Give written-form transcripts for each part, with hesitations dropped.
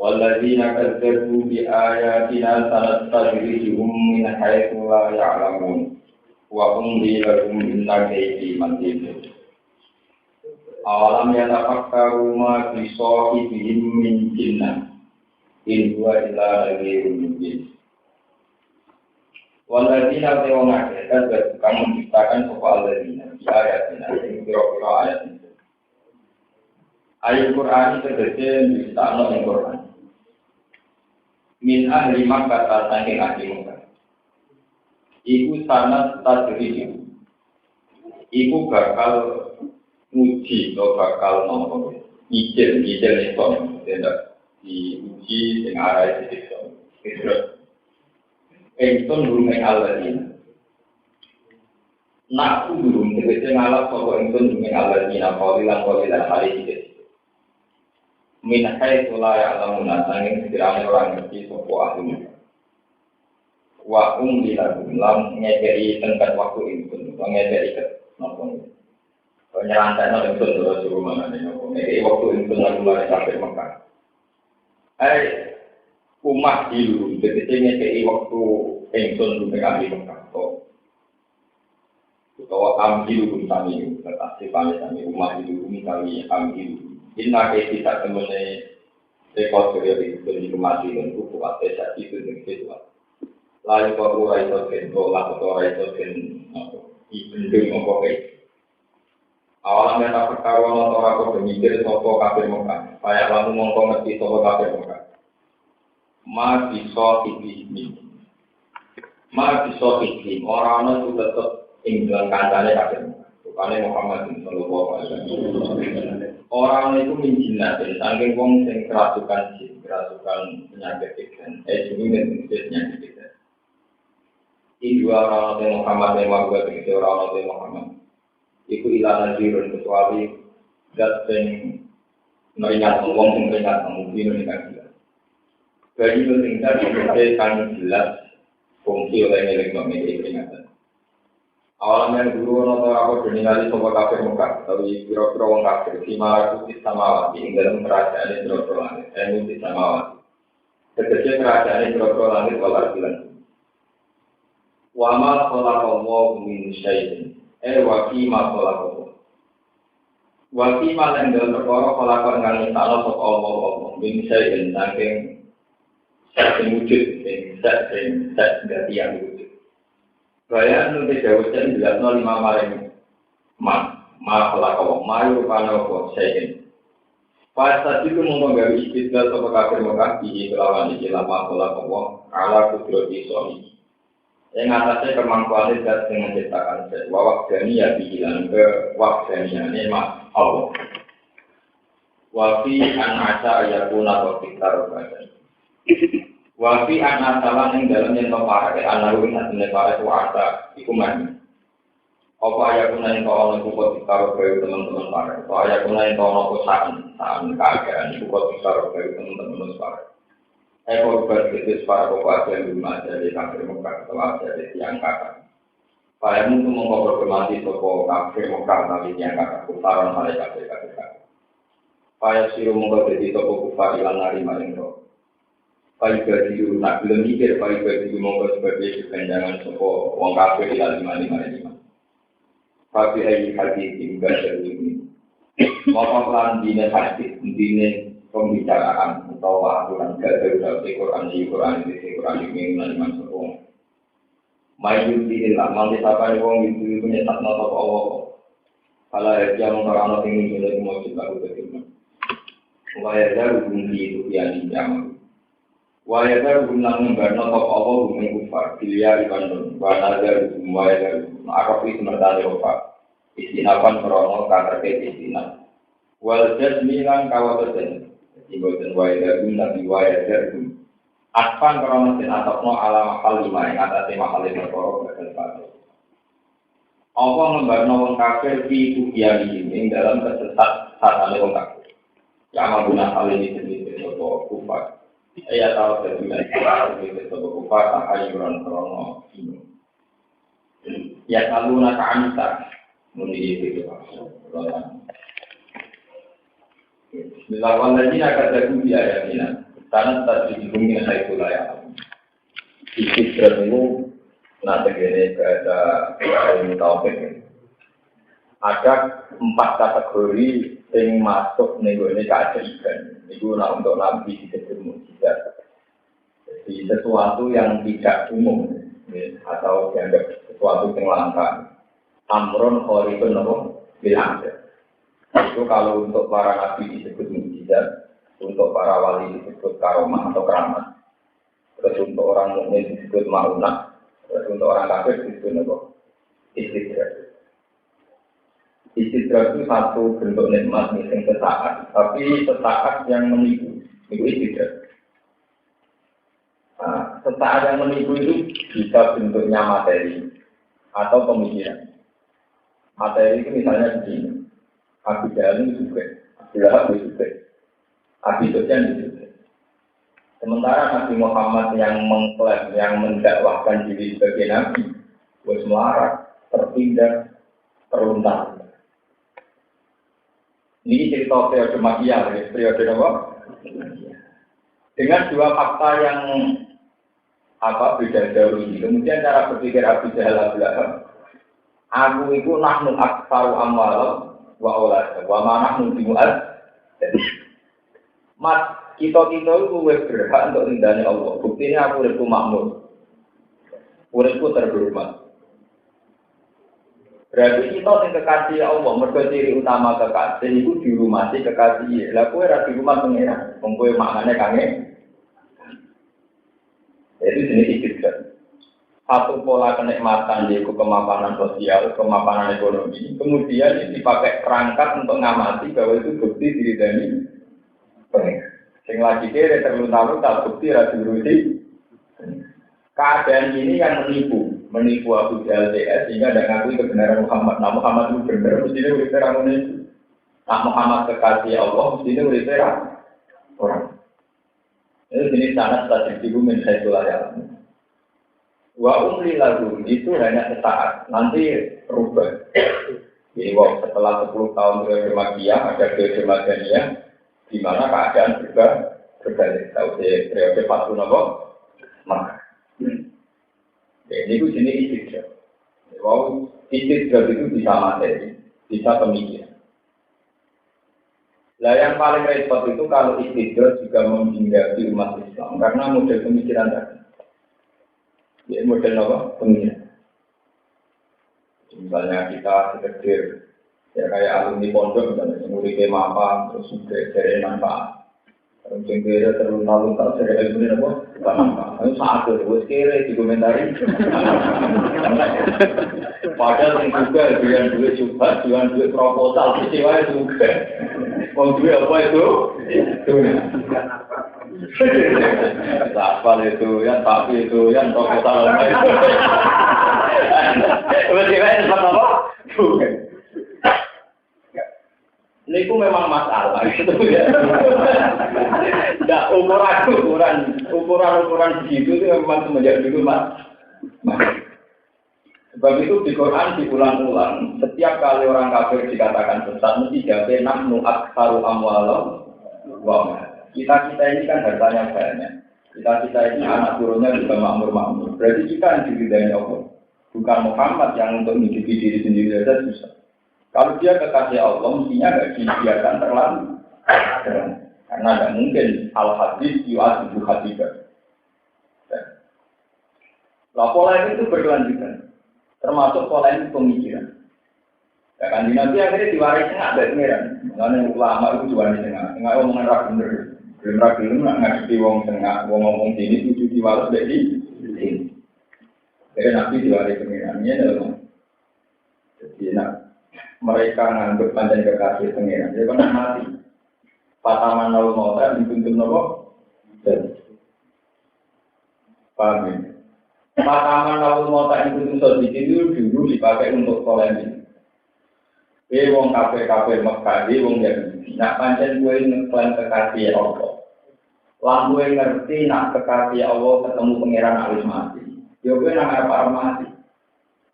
walladzina kadzdzabu bi ayatina sanastadrijuhum min haitsu la ya'lamun wa umli lahum inna kaydi matin. Awalam yatafakkaru ma fi sahibihim min jinnah in huwa illa nadhirun mubin. Walladzina tawangake kadzdzab kamu menciptakan sapa alladzina bi ayatina ing pira-pira ayat itu. Ayat Qur'an tegese diciptakno ing Qur'an. Min ahli Makkah saking ahli Makkah. Iku sanad tadriji. Iku bakal uji atau bakal nopo ijel itu tidak diuji dengan arah itu. Itu burung aladina. Nak burung tegese ngalap sapa itu burung aladina kalilan hari itu. Min haitsu la ya'lamun asane sekiranya orang ngerti sapa ahli. Wa umlilakum lam ngekei tengkat waktu itu, ngekei nopo. Penyerantai itu terus suruh mana nih nopo. Ngekei waktu itu mulai sampai Mekah. Umat dulu, ketika ngekei waktu ingsun dengan ahli Mekah. Utawa ambil kami, tetapi kami umat dulu kami ambil. Inna kita temennya rekod periode itu kematian itu kuat desa itu dengan lalu kalau orang itu kenal atau orang itu kenal ibendung mengkokai awalnya tak perkaruan atau orang itu bermikir sopo kafir Mekah kayak lalu mengkau ngerti sopo kafir Mekah ma bisa ini orang itu tetap ingin kancane kafir Mekah bukannya Muhammad sallallahu alaihi wasallam orang itu menjinat dan saking wong sing kerasukan penyakit pikiran ini penyakit pikiran. Ini dua orang yang Muhammad yang warga dengan orang yang Muhammad. Iku ilah nazirun kecuali dat yang meringat wong yang meringat mungkin meringat jelas. Bagi pentingnya diberikan jelas fungsi oleh milik memiliki peringatan. Awalnya guru atau aku bernilai sobat kafir Mekah, tapi kira-kira wong kafir si malaku di samawati ing dalam kerajaan di kira-kira langit, di samawati. Tegese kerajaan di kira-kira langit wal ardilan. Wa ma khalaqallahu min syai'in. Wa fi ma khalaqallahu. Wa fi ma lan dalam perkara khalaqan kang nyiptakno sapa Allah min syai'in saking wujud sing dadi yang wujud. Gaya nanti jauh jadi jelas no 5 maring ma khalaqallahu ma yurfana wa syai'in. Pas tadi itu mau menggawe istidlal sapa kafir Mekah di kelawan iki lama khalaqallahu ala kudrati soli. Yang atasnya kemampuan zat yang menciptakan zat wawak dani ya dihilang ke wakdaniannya mas Allah. Wafi an asa ayakuna wafitar badan. Wafi an asalan yang dalam yang terpakai anaruin hasilnya para kuasa ikuman. Apa ayakuna yang kau nak buat ditaruh bagi teman-teman para. Apa ayakuna yang kau nak saan keadaan buat ditaruh bagi teman-teman para. Ekor berkritis para pekerja di rumah dari kafir Mekah setelah jadi tiang kakak. Para musuh mengkomprimasi toko kafir Mekah tapi tiang kakak kutaran hari kafir. Para siru mengkomprimasi toko kufar ilan nari maring roh. Para siru nak belum mikir para siru mengkomprimasi sebagai kekenjangan toko wong kafir ilan 555. Tapi hati tinggal dari ini. Maka pelan dina hadis dina pembicaraan atau aturan gak dari Quran ini mengenai sepuluh. Maju di dalam mandi sampai wong itu menyesat nota Allah. Kalau dia mengkarana tinggi jadi mau kita berterima. Wajah bumi itu yang dijamin. Wajah bumi nanggung nota Allah bumi kufar. Dia dikandung. Wajah itu mertanya apa? Istinapan krono kata istinap. Wajah milang kawasan. Ibadah wajah nabi wajah Aspan krono den atokno ala mahal 5 ing atase mahal 5 perkara berkali. Apa ngembarno wong kafir fi tugiani ing dalam kesesat satane wong kafir. Ya mabuna hal ini jenis sopo kufar. Ya tahu dari jenis sopo kufar ayuran krono ini. Ya kaluna ka'anta muni itu Bismillahirrahmanirrahim. Kata kunci ayatina. Karena tadi dihubungi dengan itu lah ya. Istidrak itu nanti gini ada taufik. Ada 4 kategori yang masuk nih keajaiban. Itu untuk nabi disebut mukjizat. Jadi sesuatu yang tidak umum atau dianggap sesuatu yang langka. Amron khoribun bilang. Itu kalau untuk para nabi disebut mukjizat. Untuk para wali disebut karomah atau keramat. Terus untuk orang mukmin disebut ma'unah. Terus untuk orang kafir disebut istidrak. Istidrak itu satu bentuk nikmat yang sesaat. Tapi sesaat yang menipu. Itu istidrak. Nah, sesaat yang menipu itu bisa bentuknya materi. Atau pemikiran. Materi itu misalnya begini. Abu Jahal itu juga. Abu Lahab itu juga. Abi Sufyan itu. Sementara Nabi Muhammad yang mengklaim, yang mendakwahkan diri sebagai Nabi, bos melarat, tertindak, terluntar. Ini cerita periode Makkiyah, periode apa? Dengan 2 fakta yang beda jauh ini. Kemudian cara berpikir Abu Jahal Abu Lahab, aku itu nahnu aktsaru amwal wa aulad, wa ma nahnu bimu'ad. Mas, kita itu berhak untuk ridhani Allah. Buktinya aku uripku makmur. Uripku terhormat. Berarti kita yang kekasih Allah, mergo ciri utama kekasih itu dihormati kekasih. Lah kowe ra dihormat pengira. Wong kowe maknane kangen. Jadi jenis istidrak. Satu pola kenikmatan yaitu kemapanan sosial, kemapanan ekonomi. Kemudian ini dipakai perangkat untuk ngamati bahwa itu bukti diridhani. Sing lagi kira terlunta-lunta bukti rada diurusi. Keadaan ini yang menipu Abu Jahal DS sehingga tidak ngakui kebenaran Muhammad. Nah Muhammad itu benar, mestinya urip orang itu. Nah Muhammad kekasih Allah, mestinya urip orang. Ini jenis sanad statistik min haitsul alam. Wa umli lagu itu hanya sesaat, nanti berubah. Jadi setelah 10 tahun periode Makkiyah ada periode Madaniyah. Di mana keadaan juga berbalik. Tahu di periode Fathul Makkah. Jadi itu jenis istidrak. Wow, istidrak itu bisa materi, bisa pemikiran. Nah yang paling repot itu kalau istidrak juga menghinggapi umat Islam karena model pemikiran tadi. Ya, model apa? Pemikiran. Misalnya kita sekedar ya kayak alumni pondok misalnya muridnya mapa terus juga dari manfaat terus juga terlunta-lunta dari ilmu apa bukan manfaat itu saat itu sekiranya dikomentari padahal yang juga dengan duit subhat dengan duit proposal kecewa juga mau duit apa itu Sapal itu yang tapi itu yang proposal itu kecewa itu apa? Ini itu memang masalah gitu ya. Nah, ukuran begitu itu memang semenjak dulu mas. Sebab itu di Quran diulang-ulang. Setiap kali orang kafir dikatakan sesat mesti jawabnya nahnu aktsaru amwalan wa kita ini kan hartanya banyak. Kita ini anak turunnya juga makmur. Berarti kita yang diridhai Allah. Bukan Muhammad yang untuk menghidupi diri sendiri saja susah. Kalau dia kekasih Allah, mestinya tidak dibiarkan terlalu. Karena tidak mungkin al-hadis yu'adibu hadibah. Nah, pola itu berkelanjutan. Termasuk pola itu pemikiran. Ya kan, nanti akhirnya diwaris tengah dari pengiran. Karena ulama itu juga di tengah. Tengah omongan rapi bener. Belum rapi itu ngadepi wong tengah. Wong ngomong sini, tujuh diwaris dari sini. Jadi nanti diwaris pengirannya dalam. Jadi mereka nganggap panjang kekasih pengiran, dia kan mati. Pataman lalu mautan dituntut nopo. Paham ya? Pataman lalu mautan dituntut itu dulu dipakai untuk polemik. Wong kafe Mekah, wong Yahudi. Nak panjang gue ngeklaim kekasih Allah. Lampu ngerti nak kekasih Allah ketemu pengiran harus mati. Yo gue nak apa mati.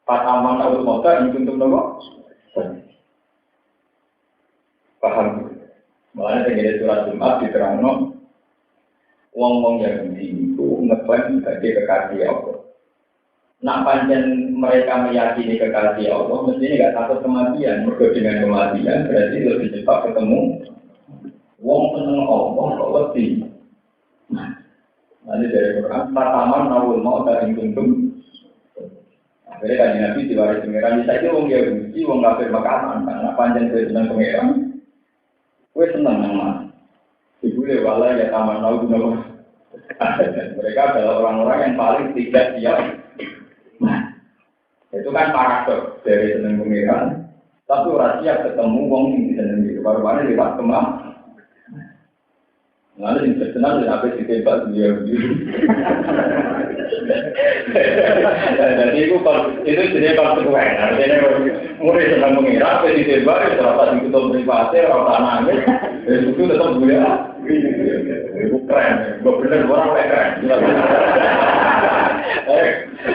Pataman lalu mautan dituntut nopo. Paham? Makanya dengan surat Jumat diterangkan wong-wong Yahudi itu ngeklaim sebagai kekasih Allah. Nak pancen mereka meyakini kekasih Allah, mestinya nggak takut kematian. Mergo dengan kematian berarti lebih cepat ketemu. Wong seneng Allah kok wedi. Nah, nanti dari Quran, pertama nawul mau dari kuntum. Akhirnya kajian Nabi diwaris pengeran. Bisa itu wong Yahudi, wong kafir makanan. Karena pancen gue seneng pengeran, gue seneng nama. Ibu lewala ya taman nawul. Mereka adalah orang-orang yang paling tidak siap. Nah, itu kan paradoks dari seneng pengeran. Tapi orang siap ketemu wong yang disenengi. Baru-baru lewat kemam. Lalu yang terkenal dan apa ditembak dia begitu. Jadi itu jenis konsekuens. Artinya mulai senang mengira apa ditembak, terasa ditutup privasi, rasa nangis, itu tetap gue. Itu keren, gue bener orang keren.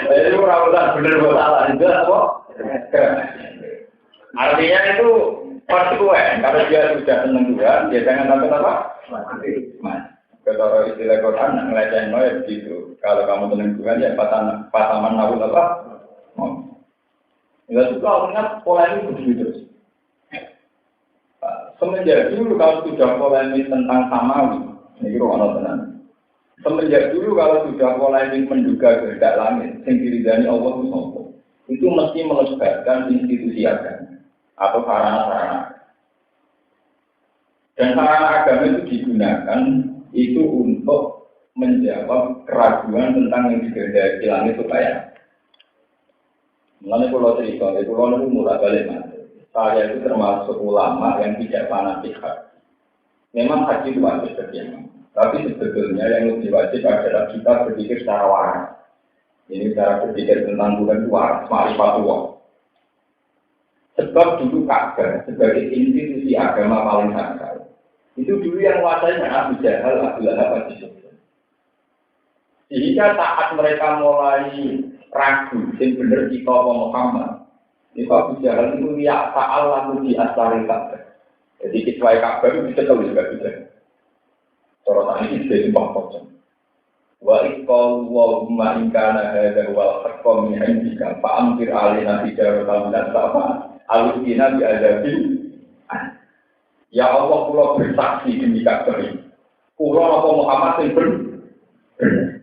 Itu orang bener gue salah itu apa? Keren. Artinya itu konsekuens. Kalau dia sudah senang juga, dia jangan takut apa? Mas, kalau istilah Quran ngelecehin ya begitu. Kalau kamu tenang Tuhan ya pataman nawul apa? Ya itu awalnya polemik begitu. Semenjak dulu kalau sudah polemik tentang samawi, ini orang tenang. Semenjak dulu kalau sudah polemik menduga kehendak langit, yang diridani Allah itu mesti melibatkan institusi agama atau sarana-sarana. Dan sarana agama itu digunakan itu untuk menjawab keraguan tentang yang dikehendaki langit supaya. Mengenai pulau cerita, di pulau itu mulai balik nanti. Saya itu termasuk ulama yang tidak fanatik haji. Memang haji itu wajib bagaimana. Tapi sebetulnya yang lebih wajib adalah kita berpikir secara waras. Ini cara berpikir tentang Tuhan itu waras, ma'rifatullah. Sebab dulu Ka'bah sebagai institusi agama paling sakral. Itu dulu yang menguasai Abu Jahal, Abu Lahab, Abu Sufyan. Sehingga saat mereka mulai ragu, yang benar kita Muhammad, itu Abu Jahal itu ya ta'al lalu di asari Ka'bah. Jadi kecuali Ka'bah itu bisa tahu juga bisa. Sorotan ini bisa dipahami. Wa iqalu Allahumma inkana hadha wal haqqa min indika fa'amtir alina tijaratan dan safa al-ina bi'adabil. Ya Allah, kula bersaksi demi Ka'bah ini. Kula apa Muhammad sing bener.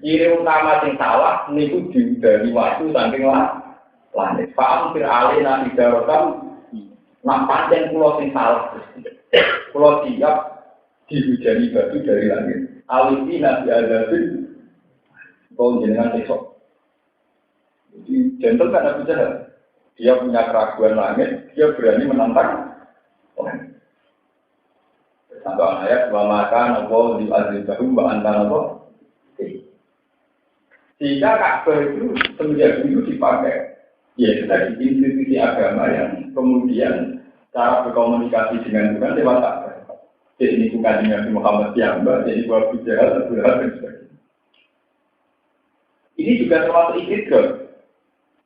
Ciri utama sing salah niku dari waktu saking langit. Paham fir'alina idaratan nak pancen kula sing salah. Kula siap dihujani batu dari langit. Alina bi'adzabin kau jenengan esok. Jadi gentle kan Abu Jahal. Dia punya keraguan langit, dia berani menantang langit. Tambah ayat wa maka nabo di azizahum wa anta nabo. Sehingga Ka'bah itu semenjak dulu dipakai ya dari institusi agama yang kemudian cara berkomunikasi dengan Tuhan lewat Ka'bah. Jadi ini bukan Nabi Muhammad yang jadi Abu Jahal, Abu Lahab dan sebagainya. Ini juga termasuk istidrak.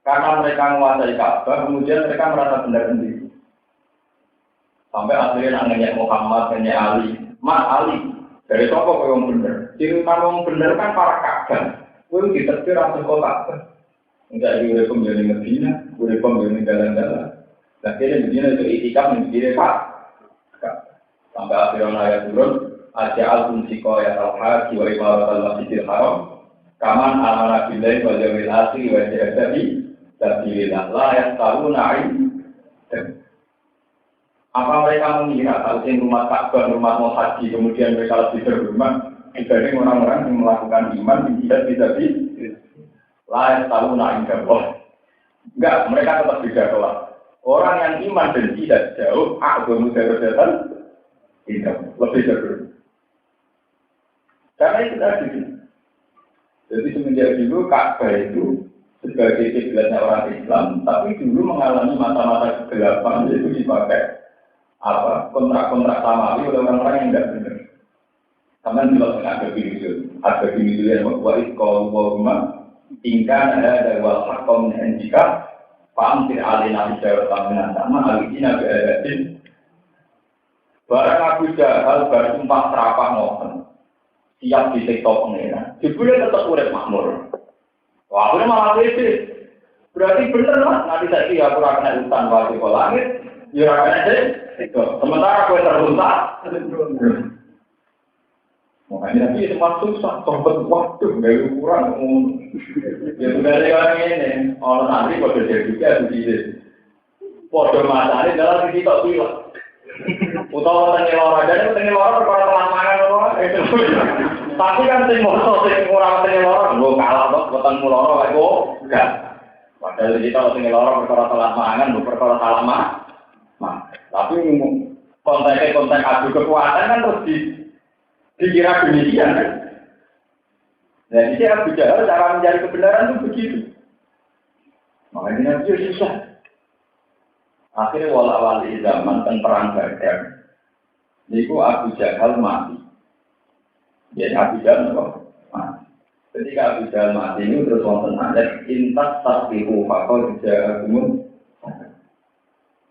Karena mereka menguasai Ka'bah, kemudian mereka merasa benar sendiri. Sampai akhirnya nanya Muhammad, nanya Ali. Mas Ali, dari siapa kau yang benar? Ciri utama yang benar kan para Ka'bah. Kau ditetir asal kota. Enggak di pembiayaan Medina, di pembiayaan jalan-jalan. Nah, kira Medina itu itikaf menjadi Pak. Sampai akhirnya ayat turun, Aja'al kumsiko ya al-haji wa ibarat al-masjidil haram. Kaman ala nabilaih wa jawil asri wa jahadabi. Sabilillah la yang tahu na'im. Apa mereka mengira kalau di rumah Ka'bah, rumah mau haji, kemudian mereka lebih berhormat dibanding orang-orang yang melakukan iman yang tidak lain tahu naik Allah. Enggak, mereka tetap beda kelas. Orang yang iman dan tidak jauh, agama daratan tidak lebih jauh. Karena itu tadi. Jadi semenjak dulu Ka'bah itu sebagai kiblatnya orang Islam, tapi dulu mengalami masa-masa kegelapan itu dipakai kontrak-kontrak samawi oleh orang-orang yang tidak benar. Sama juga dengan ada video yang membuat kalau Allahumma tingkat ada wal hakom dan jika paham tidak alina bicara dengan sama alina beradin. Barang Abu Jahal bersumpah serapah mohon. siap disiksa pengeran. Jebule tetep urip makmur. Wah, akhirnya malah beda. Berarti bener lah, nanti saiki aku ora kena utang wae kok langit, ya ora kena siksa. Sementara kowe teruntak. Makanya Nabi sempat susah, sempat waktu, gak kurang. Ya sudah sekarang ini, orang nanti pada jadi juga begitu. Pada masa ini dalam sisi tak bilang. Utawa tengil orang, jadi tengil orang berkata telah mangan orang. Tapi kan tengil orang tengil orang, gue kalah dong, ketemu orang, gue enggak. Padahal kita tengil orang berkata telah mangan, gue berkata salah mangan. Tapi konteks adu kekuatan kan terus dikira demikian kan? Nah, ini Abu Jahal cara mencari kebenaran itu begitu. Makanya dia susah. Akhirnya wala-wali zaman tentang perang Badar, itu Abu Jahal mati. Jadi Abu Jahal mati. Ketika Abu Jahal mati ini terus wonten ayat intas tasbihu faqad ja'akum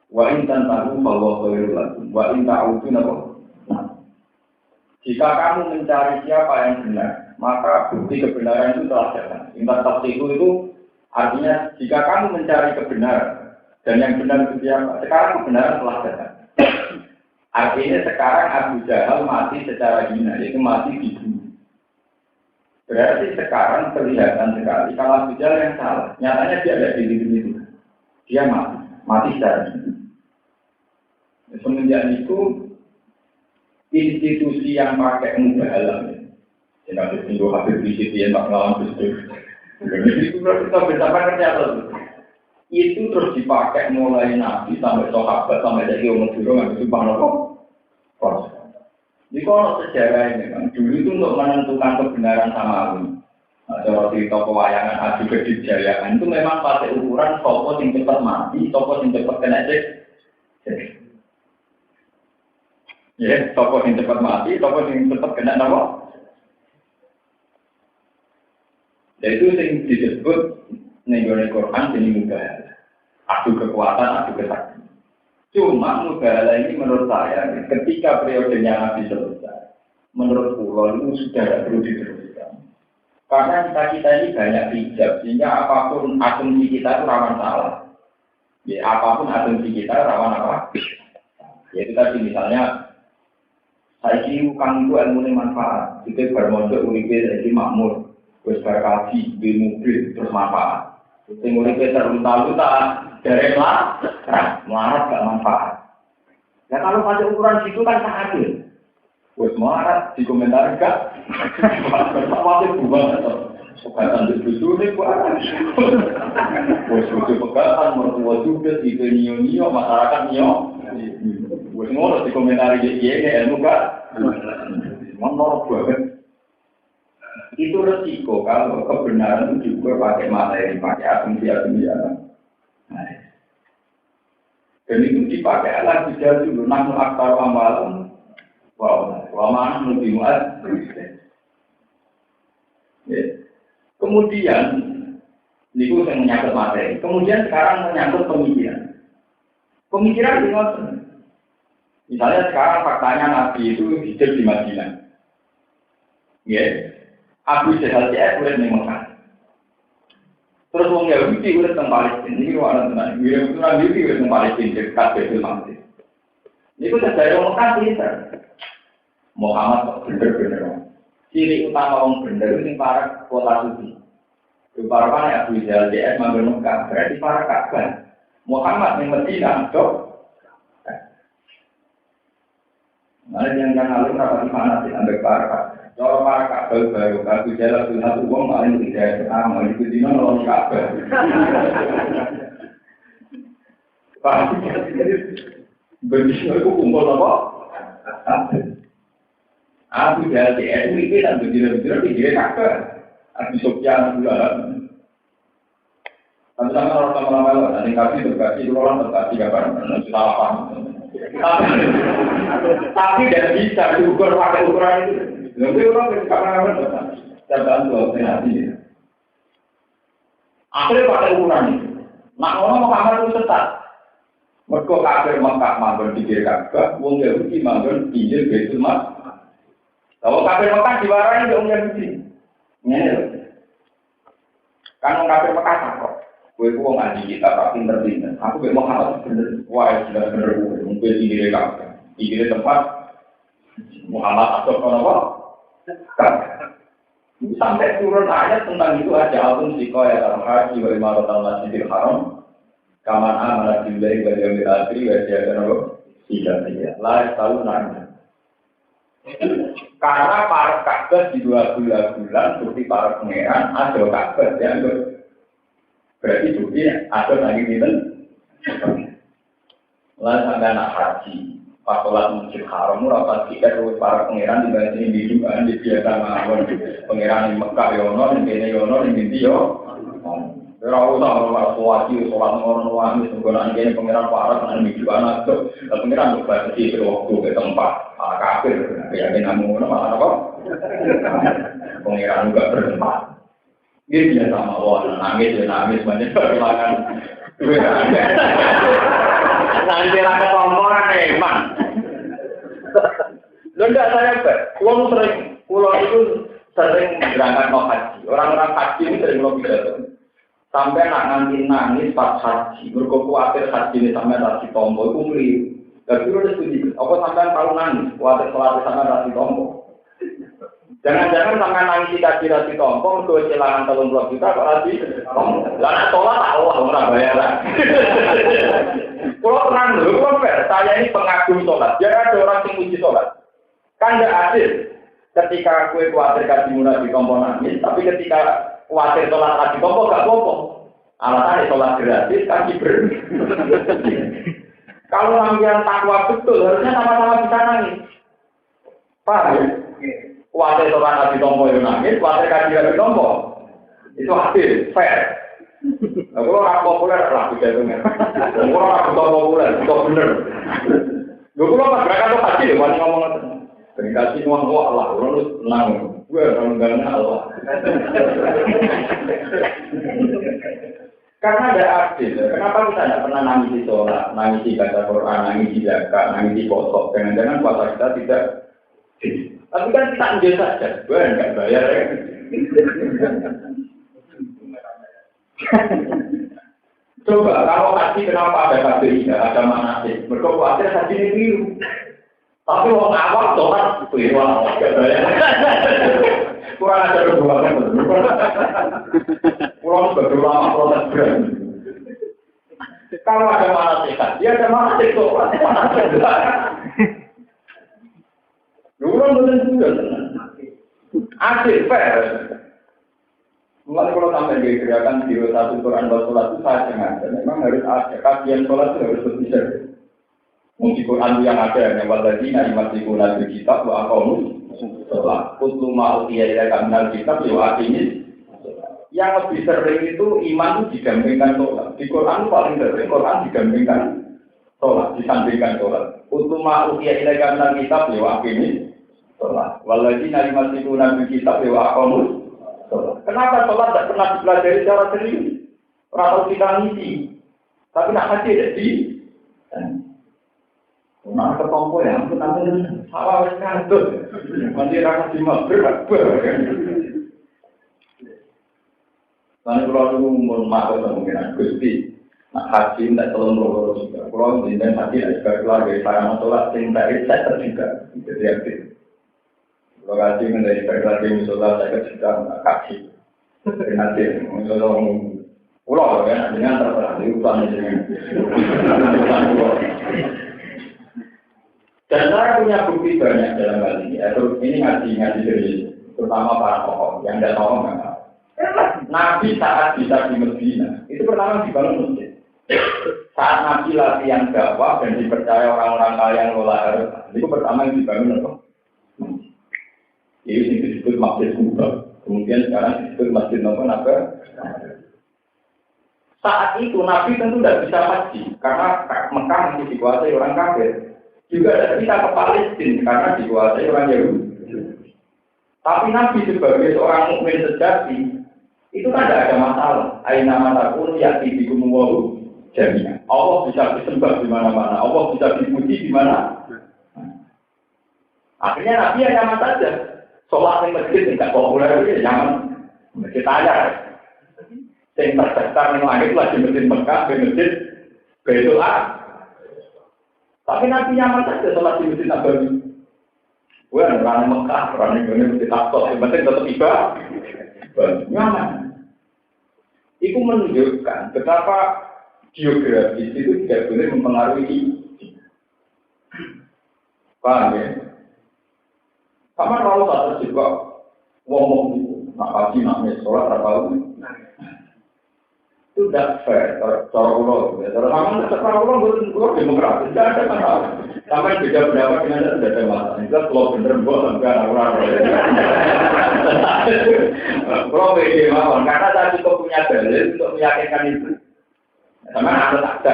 wa in tantahu fallahu khairul lakum wa in ta'udu napa. Jika kamu mencari siapa yang benar, maka bukti kebenaran itu telah datang. Intas tasdiqu itu artinya jika kamu mencari kebenaran dan yang benar itu siapa, sekarang kebenaran telah datang. Artinya sekarang Abu Jahal mati secara hina, yaitu mati dibunuh. Berarti sekarang kelihatan sekali kalau Abu Jahal yang salah. Nyatanya dia ada di itu. Dia mati secara hina. Semenjak itu institusi yang pakai mubahalah ya nanti tinggal habis visit yang tak ngalamin itu kita bersama kerja itu terus dipakai mulai Nabi sampai sahabat sampai jadi umur dulu nggak bisa bangun kok jadi kalau sejarah ini kan dulu itu untuk menentukan kebenaran samawi kalau cerita pewayangan adu kedijayaan itu memang pakai ukuran sopo yang cepat mati sopo yang cepat kena cek. Ya, tokoh yang cepat mati, tokoh yang cepat kena nama. Dan itu yang disebut negara Quran jadi mubahalah. Adu kekuatan, adu kesaktian. Cuma mubahalah ini menurut saya, ketika periodenya Nabi selesai, menurut pulau itu sudah tidak perlu diteruskan. Karena kita ini banyak hijab, sehingga apapun asumsi kita itu rawan salah. Ya, apapun asumsi kita rawan apa? Ya itu tadi misalnya. Saya kira kami itu ilmu manfaat. Kita bermodal uripe jadi makmur, terus berkaji di mobil terus manfaat. Kita uripe terlunta-lunta dari melarat gak manfaat. Ya kalau pada ukuran situ kan tak adil. Terus melarat di komentar gak. Berapa buat atau pegatan disuruh ini buat. Terus pegatan mertua juga itu nio masyarakat nio. Wes ngono di komentar iki ilmu Kak. Menurut banget. Itu resiko kalau kebenaran itu juga pakai materi, pakai asumsi-asumsi apa. Dan itu dipakai alat bijak dulu. Namun aktar amalan, mana lebih muat. Kemudian, ini yang menyangkut materi. Kemudian sekarang menyangkut pemikiran. Pemikiran di mana? Misalnya sekarang faktanya Nabi itu hidup di Madinah. Ya, Abu Jahal boleh di Mekah. Terus orang Yahudi udah tentang Palestina. Ini orang tenang. Yahudi udah tentang Palestina dekat Baitul Maqdis. Ini itu dari orang Mekah cerita. Muhammad bener-bener. Ciri utama orang bener ini para kota suci. Para Abu Jahal mampir Mekah. Berarti para Ka'bah. Muhammad yang Madinah dok. Mana yang alim rapat mana sih ambek para kalau para kabel baru Abu Jahal punya uang paling tidak sama itu di mana orang kabel. Begitu aku kumpul apa? Abu Jahal itu dan begitu di dia kabel. Abu Sufyan juga. Tapi sama orang lama-lama ada yang kasih orang terkasih kapan? Salah paham. Tapi tidak bisa diukur pakai ukuran itu. Lalu orang yang kapan-kapan terbantu operasi. Akhirnya pakai ukuran itu. Nak orang Muhammad itu tetap. Mereka kafir Mekah manggon di Ka'bah, wong Yahudi manggon di Baitul Maqdis. Kalau kafir Mekah diwarai nggak umum di sini. Kan kafir Mekah kok. Gue kok ngaji kita tak pinter-pinter. Aku mau Muhammad bener. Wah, sudah bener gue. Mungkin di kafir. Di tempat Muhammad atau apa? Sampai turun ayat tentang itu aja. Alun siko ya al-haji wa imaratul masjidil haram. Kaman amanah billahi wa yawmil akhir wa ja'alna lahu tidak. Lah tahu nanya. Karena para Ka'bah di 2 bulan seperti para pangeran ada Ka'bah yang berarti bukti ada lagi gitu. Lalu sampai anak haji, pas sholat masjid haram, rapat kita terus para pangeran di bagian di dugaan di biasa mawon pangeran di Mekah yono, di Kene yono, di India yo. Rawuh sama wajib sholat orang wajib sebenarnya ini pangeran para dengan di dugaan itu, pangeran berbasis di waktu ke tempat. Kafir, ya ini namun malah apa? Pengiran juga bertempat. Dia biasa sama nangis banyak perlahan. Nanti rakyat komporan emang. Lo enggak saya pulau itu sering berangkat mau haji. Orang-orang haji ini sering mau pidato. Sampai nanti nangis pas haji, berkuatir haji ini sampai rasi tombol itu keliru. Tapi udah setuju, apa sampai tahu nangis, kuatir sampai rasi tombol. Jangan-jangan sampai nangis dikasih rasi tombol, untuk kehilangan 30 juta kok rasi tombol. Lalu tolak Allah orang bayaran. Kalau tenang dulu, saya ini pengagum sholat. Jangan ada orang yang uji sholat. Kan tidak adil. Ketika kue kuatir kasih murah di tombol nangis, tapi ketika kuatir sholat rasi tombol gak apa-apa. Alasannya sholat gratis, kasih Kalau yang takwa betul, harusnya sama-sama bisa nangis. Paham ya? Kuatir sholat rasi tombol yang nangis, kuatir kasih rasi tombol. Itu adil, fair. Kalau orang populer, lah bisa itu. Kalau orang populer, itu bener. Kalau pas mereka tuh haji, dia banyak ngomong. Dikasih uang Allah, orang itu senang. Gue orang-orangnya Allah. Karena ada adil. Kenapa kita tidak pernah nangis di sholat, nangis di baca Quran, nangis di zakat, nangis di posok. Jangan-jangan puasa kita tidak. Tapi kan kita enjoy saja. Gue enggak bayar ya. Coba kalau haji kenapa ada KPI, ada manasik? Mereka khawatir haji ini biru. Tapi orang awal sholat biru orang enggak bayar. Kurang ada berbuat. Kurang berdoa protes berat. Kalau ada manasik, dia ada manasik sholat. Dulu betul juga tenang. Adil fair. Mulai kalau sampai di gerakan biro satu Quran buat sholat itu saya sengaja. Memang harus ada kajian sholat itu harus berbisa. Mungkin Quran yang ada yang wajib nanti masih guna di kitab wa akamu sholat. Kutlu mau tiada kamar kitab yo artinya yang lebih sering itu iman itu didampingkan sholat. Di Quran paling sering Quran didampingkan sholat, disandingkan sholat. Kutlu mau tiada kamar kitab yo artinya sholat. Wajib nanti masih guna di kitab yo akamu. Kenapa sholat tidak pernah dipelajari secara serius? Orang kita ngisi, tapi nak haji ada di. Nah, ketompo ya, aku nanti salah sekantut. Nanti rakyat lima berat. Nanti kalau dulu umur maaf kemungkinan Gusti, nak haji tidak tolong lurus juga. Kalau ingin haji juga keluarga saya sholat cinta saya juga. Jadi aktif. Kalau kaji menjadi berkeluarga musola saya juga kaji. Nanti musola pulau ya, dengan terserah di hutan dengan. Dan saya punya bukti banyak dalam hal ini. Ini ngaji dari terutama para tokoh yang tidak tahu nggak. Nabi saat bisa di Medina itu pertama dibangun masjid. Saat Nabi latihan dakwah dan dipercaya orang-orang kaya yang lola harus itu pertama yang dibangun apa? Ini disebut Masjid Kuba. Kemudian sekarang disebut Masjid apa? Saat itu Nabi tentu tidak bisa haji karena Mekah masih dikuasai orang kafir. Juga tidak bisa ke Palestina karena dikuasai orang Yahudi. Tapi Nabi sebagai seorang mukmin sejati itu kan tidak ada masalah. Aina manapun yakti bikumuwahu jami'an. Allah bisa disembah di mana-mana. Allah bisa dipuji di mana. Akhirnya Nabi hanya saja. Sholat yang masjid tidak populer itu jangan masjid aja. Yang terdaftar yang langit lagi masjid Mekah, di masjid Baitul Aqsa. Tapi Nabi nyaman saja sholat di masjid Nabawi. Gue orang Mekah, orang Indonesia masjid Aqsa, yang penting tetap ibadah. Nyaman. Itu menunjukkan betapa geografis itu tidak boleh mempengaruhi. Paham ya? Sama kalau tak terjebak ngomong itu, nak pagi, nak sholat, tak itu tidak fair. Cara ulo, cara sama cara ulo bukan demokratis, tidak ada masalah. Sampai beda pendapat dengan anda tidak ada masalah. Itu kalau benar buat enggak orang. Kalau beda mawon, karena saya cukup punya dalil untuk meyakinkan itu. Sama anda tak ada.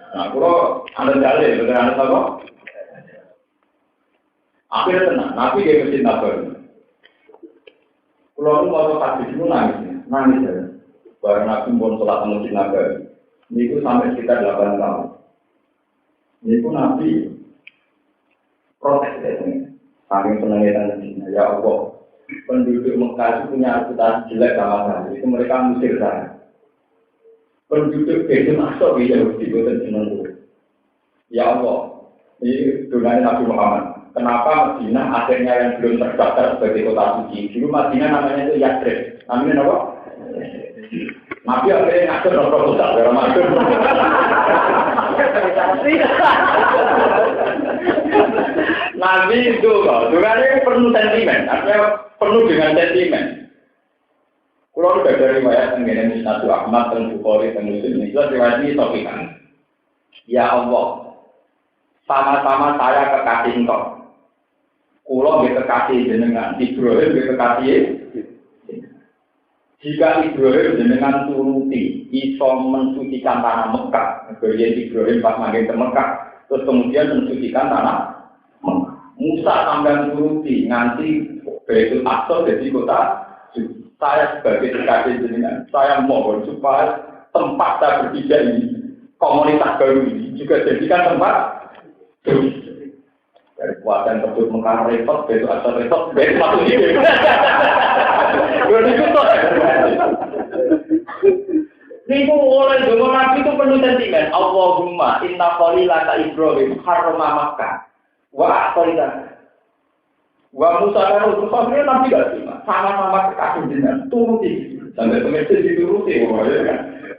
Nah, kalau anda dalil, benar anda tahu? Akhirnya tenang, Nabi dia mesti nabar. Kalau lu mau hadis itu nangis ya. Baru Nabi pun sholat masjid Nabawi. Itu sampai sekitar 8 tahun. Itu Nabi protes ya, saking senangnya dan ya Allah. Penduduk Mekah itu punya reputasi jelek sama saya. Itu mereka musir saya. Penduduk itu masuk di Yahudi itu senang. Ya Allah, ini donanya Nabi Muhammad. Kenapa Madinah akhirnya yang belum terdaftar sebagai kota suci? Dulu Madinah namanya itu Yathrib. Namanya apa? Nabi akhirnya ngatur proposal dalam maksud. Nabi itu loh, juga penuh sentimen. Artinya penuh dengan sentimen. Kalau sudah dari riwayat mengenai Musnad Ahmad dan Bukhari dan Muslim itu riwayat ini sofikan. Ya Allah, sama-sama saya kekasih engkau. Kulo nggih kekasih jenengan, Ibrahim nggih kekasih. Jika Ibrahim jenengan turuti, iso mensucikan tanah Mekah. Kemudian Ibrahim pas makin ke Mekah, terus kemudian mensucikan tanah Mekah. Musa sampai turuti, nganti Baitul Aqsa jadi kota. Saya sebagai kekasih jenengan, saya mohon supaya tempat saya berpijak ini, komunitas baru ini juga jadikan tempat terus. Dari kuatan tersebut Mekah repot, besok asal repot, besok masuk ini. Niku oleh dongeng Nabi itu penuh sentimen. Allahumma inna khalilaka Ibrahim harrama Makkah. Wa aqaida. Wa Musa dan Rasul sebenarnya Nabi tidak terima. Sama-sama kekasih dengan turuti. Sampai semester dituruti.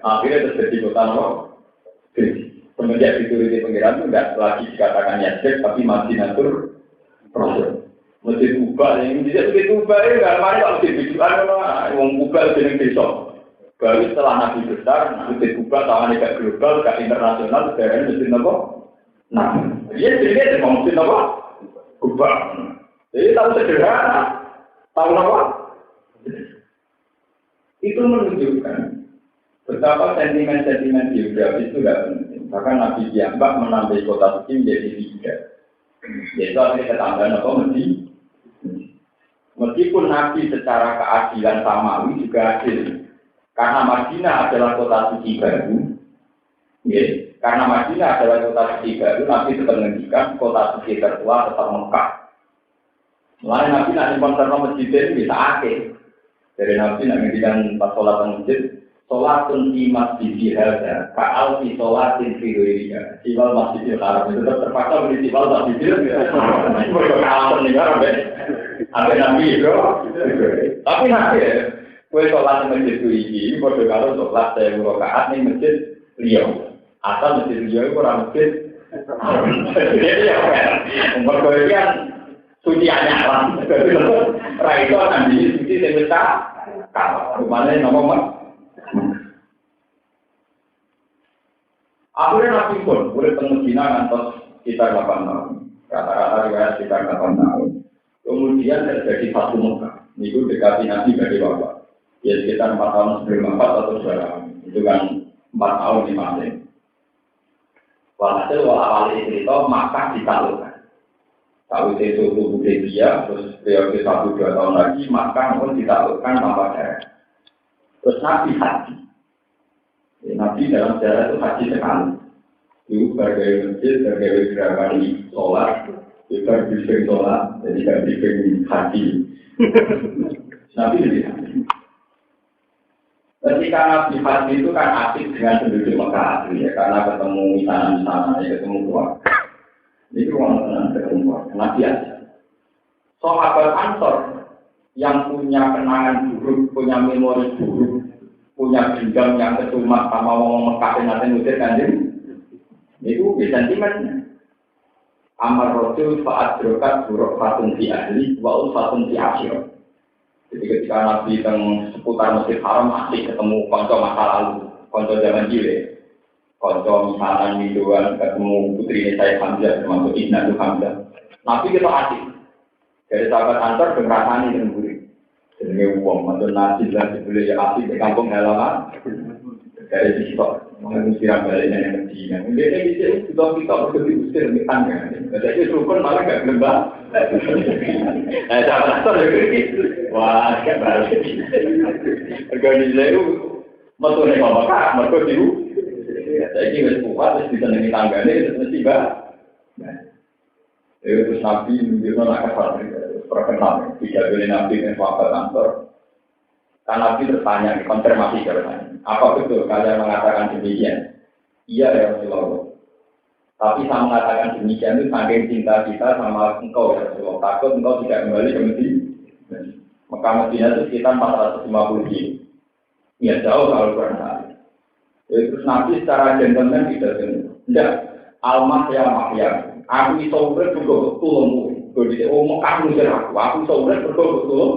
Akhirnya terjadi kota Nabi. Semenjak dituruti pengiran itu tidak lagi dikatakan Yathrib, tapi Madinatul Rasul. Masjid Kuba yang tidak begitu baik, kalau mari kalau dibijukan, orang Kuba jeneng desa. Baru setelah Nabi besar, Masjid Kuba tawannya gak global, gak internasional, sekarang Masjid apa? Nah, dia jadi Masjid apa? Kuba. Jadi tahu sederhana, tahu apa? Itu menunjukkan betapa sentimen-sentimen geografis itu tidak penting. Bahkan Nabi Diambak menambah kota suci menjadi 3. Yaitu artinya ketambahan apa? Meskipun Nabi secara keadilan samawi juga adil. Karena Madinah adalah kota suci baru. Karena Madinah adalah kota suci baru, Nabi tetap menghentikan kota suci tertua tetap Mekah. Mulai Nabi nak nyimpan masjid itu bisa akhir. Dari Nabi nak menghentikan pas sholat masjid. Sholatun di masjid hadza ka'al fi sholatin fi ghairiha. Siwal Masjidil Haram itu tetap terpaksa beli siwal masjidil. Kalau mendengar ada Nabi itu. Tapi nanti ya, kue sholat di masjid ini pada kalau sholat saya rakaat nih masjid Riau. Asal masjid Riau itu orang masjid. Jadi ya kan, berkorean suci anyaran. Raito nanti suci sebesar kalau mana nomor. Akhirnya Nabi pun boleh temu Cina ngantos sekitar 8 tahun. Rata-rata riwayat sekitar 8 tahun. Kemudian terjadi satu Mekah. Itu dekati Nabi dari wabah. Ya sekitar 4 tahun sebelum wafat atau 2 tahun. Itu kan 4 tahun di masing. Walhasil awal cerita Makkah ditaklukkan. Tahu itu Hudaybiyah, terus periode 1-2 tahun lagi Makkah pun ditaklukkan tanpa syarat. Terus Nabi haji. Nabi dalam sejarah itu haji sekali. Itu sebagai masjid, sebagai gerakan sholat, Juga briefing sholat, jadi gak briefing hati. Nabi lebih hati. Ketika Nabi hati itu kan asik dengan penduduk Mekah, ya, karena ketemu misalnya ketemu keluarga. Itu orang tenang ketemu keluarga. Nabi aja. Sahabat Ansor yang punya kenangan buruk, punya memori buruk, punya dendam yang kecumat sama orang Mekah yang nanti ngusir kanjeng, itu sentimen. Amar Rasul saat berokat buruk fatun di ahli, wa'ul fatun di asyir. Jadi ketika Nabi teng seputar Masjid Haram masih ketemu konco masa lalu, konco zaman jile, konco misalnya Mindoan ketemu putri Sayyid Hamzah termasuk Ibnu Hamzah. Nabi kita asik. Dari sahabat Ansor berasani dengan buri. Jadi uang mantul nasi dan sebelum ya asik di kampung halaman. Dari sisi mengusiran baliknya yang Medina. Dia ini bisa kita berusir di tangga. Jadi rukun malah gak gelembang. Nah, sahabat Ansor begitu. Wah, kan balik. Organisasi itu metu nih bapak kak, mereka itu. Jadi wes kuat, wes bisa nengi tanggane, itu mesti bah. Terus Nabi menunjukkan nak kesal, perkenal. Tidak boleh Nabi dengan sahabat Ansor. Karena Nabi bertanya, konfirmasi jawabannya. Apa betul kalian mengatakan demikian? Iya ya Rasulullah. Tapi saya mengatakan demikian itu saking cinta kita sama engkau ya Rasulullah. Takut engkau tidak kembali ke Medina. Mekah Medina itu sekitar 450 kilo. Ya jauh kalau berangkat. Terus Nabi secara gentleman tidak almah ya mahyam. Aku iso urip juga tulungmu. Jadi Mekah ngusir aku iso urip juga tulung.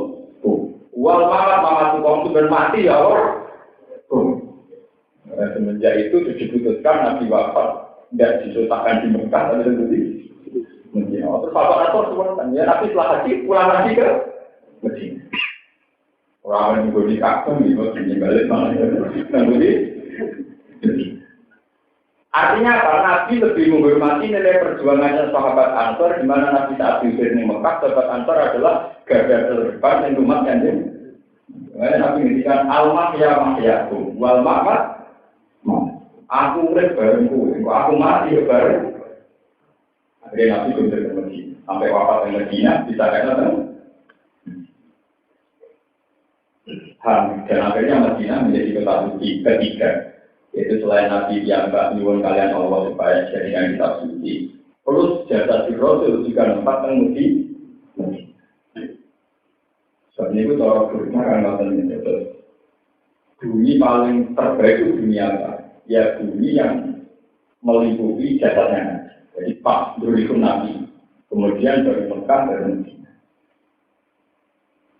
Wal mamat tukang sudah mati ya Allah. Semenjak itu diputuskan Nabi wafat tidak disusahkan di Mekah tapi terjadi. Terus apa atau semua ya Nabi setelah haji pulang lagi ke Medina. Orang yang juga di kakung itu balik malah nanti. Artinya apa? Nabi lebih menghormati nilai perjuangannya sahabat Ansor di mana Nabi saat diusir di Mekah, sahabat Ansor adalah garda terdepan yang umat kanjeng. Nabi ngendikan almah ya mahyaku wal mamat. Aku urip bareng kowe, aku mati bareng. Akhirnya Nabi bener ke Medina, sampai wafat di Medina bisa kan? Dan akhirnya Medina menjadi kota suci ketiga. Yaitu selain Nabi yang Mbak nyuwun kalian Allah supaya jadikan kitab suci. Plus jasa si Rasul juga tempat menguji. Sebab itu cara berikutnya kan nonton ini terus. Bumi paling terbaik itu dunia apa? Ya bumi yang meliputi jasadnya. Jadi pas berikut Nabi. Kemudian dari Mekah dari Medina.